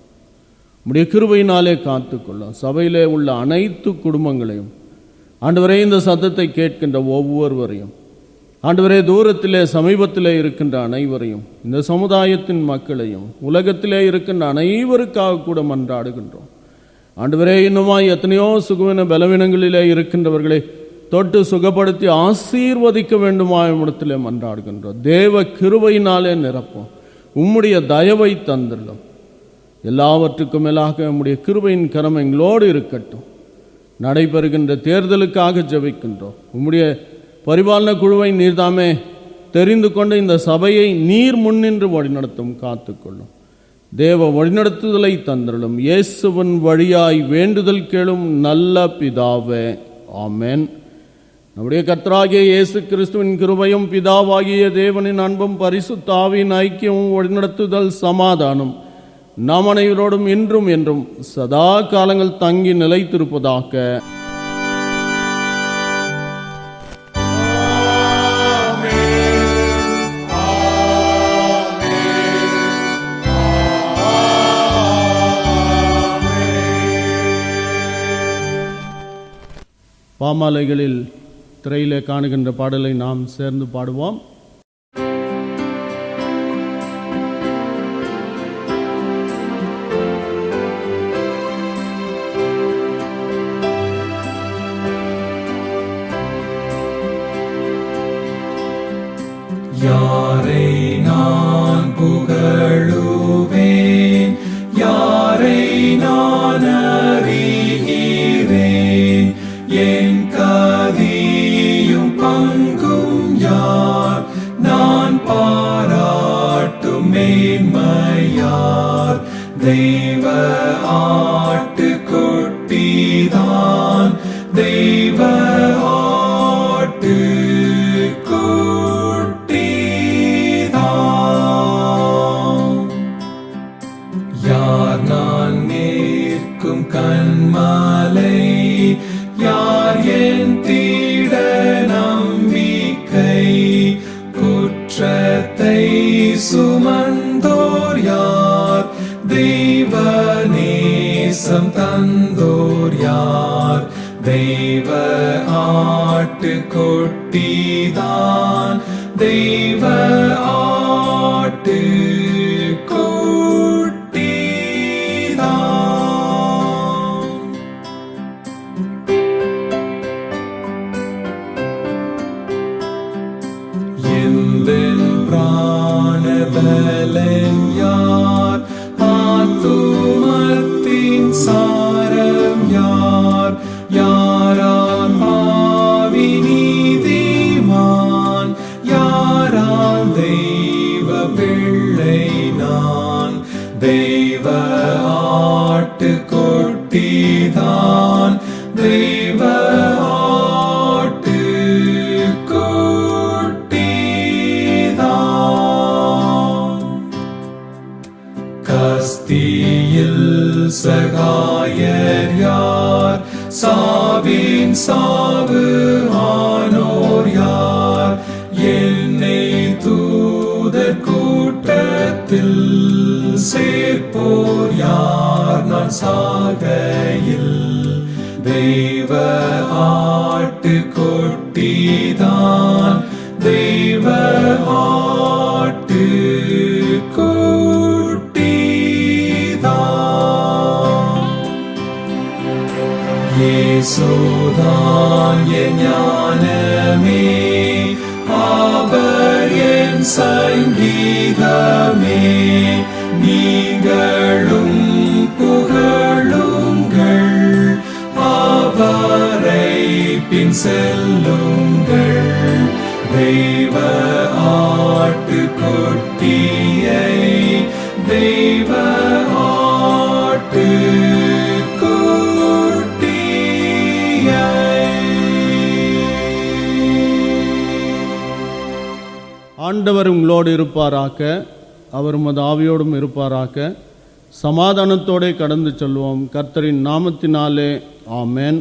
உம்முடைய கிருபையினாலே காத்துக்கொள்ளும். சபையிலே உள்ள அனைத்து குடும்பங்களையும் ஆண்டவரே, இந்த சத்தத்தை கேட்கின்ற ஒவ்வொருவரையும் ஆண்டவரே, தூரத்திலே சமீபத்திலே இருக்கின்ற அனைவரையும், இந்த சமுதாயத்தின் மக்களையும், உலகத்திலே இருக்கின்ற அனைவருக்காக கூட மன்றாடுகின்றோம். ஆண்டவரே, இன்னுமாய் எத்தனையோ சுகவீன பலவீனங்களிலே இருக்கின்றவர்களை தொட்டு சுகப்படுத்தி ஆசீர்வதிக்க வேண்டுமாய் உம்மிடத்திலே மன்றாடுகின்றோம். தேவ கிருபையினாலே நிரப்போம். உம்முடைய தயவை தந்துள்ளோம். எல்லாவற்றுக்கும் மேலாக உம்முடைய கிருபையின் கரம் எங்களோடு இருக்கட்டும். நடைபெறுகின்ற தேர்தலுக்காக ஜெபிக்கின்றோம். உம்முடைய பரிபாலன குழுவை நீர்தாமே தெரிந்து கொண்டு இந்த சபையை நீர் முன்னின்று வழிநடத்தும். காத்துக்கொள்ளும். தேவ வழிநடத்துதலை தந்தருளும். இயேசுவின் வழியாய் வேண்டுதல் கேளும் நல்ல பிதாவே, ஆமென். நம்முடைய கர்த்தராகிய இயேசு கிறிஸ்துவின் கிருபையும், பிதாவாகிய தேவனின் அன்பும், பரிசுத்த ஆவியின் ஐக்கியமும், வழிநடத்துதல், சமாதானம் நாம் அனைவரோடும் இன்றும் என்றும் சதா காலங்கள் தங்கி நிலைத்திருப்பதாக. பாமாலைகளில் திரையிலே காணுகின்ற பாடலை நாம் சேர்ந்து பாடுவோம். யாரை நான் புகழுவேன், யாரை நான் அறிகிறேன், என் கதியும் பங்கும் யார் தெய்வ ஆட்டுக்குட்டிதான். யார் நான் நிற்கும் கண்மாலை, யார் என் தீட நம்பிக்கை, குற்றத்தை சுமந்தோர் யார், தெய்வ நேசம் தந்தோர் யார், தெய்வ ஆட்டுக்குட்டிதான், தெய்வ ஆட்டுக்குட்டிதான். எந்தன் பிராணபலன் யார், ஆத்துமத்தின் சாரம் யார், யாரால் பாவி நீதிமான், யாரால் தெய்வ பிள்ளை நான், தெய்வ ஆட்டுக்குட்டிதான், தெய்வ ஆட்டுக்குட்டிதான். கஸ்தியில் சகாயர் யார், சாவின் சாவு ஆனோர் யார், என்னை தூதர் கூட்டத்தில் சேர்ப்போர் யார், நான் சாகையில் தெய்வ ஆட்டுக்குட்டிதான், தெய்வ ஆட்டுக்குட்டிதான். இயேசுதான் என் ஞானமே, அவர் என் சங்கீதமே, நீங்களும் புகழுங்கள், அவரை பின் செல்லுங்கள், தெய்வ ஆட்டுக்குட்டியை, தெய்வ ஆண்டவர் உங்களோடு இருப்பாராக, அவர் உமது ஆவியோடும் இருப்பாராக. சமாதானத்தோടെ கடந்து செல்வோம். கர்த்தரின் நாமத்தினாலே ஆமென்.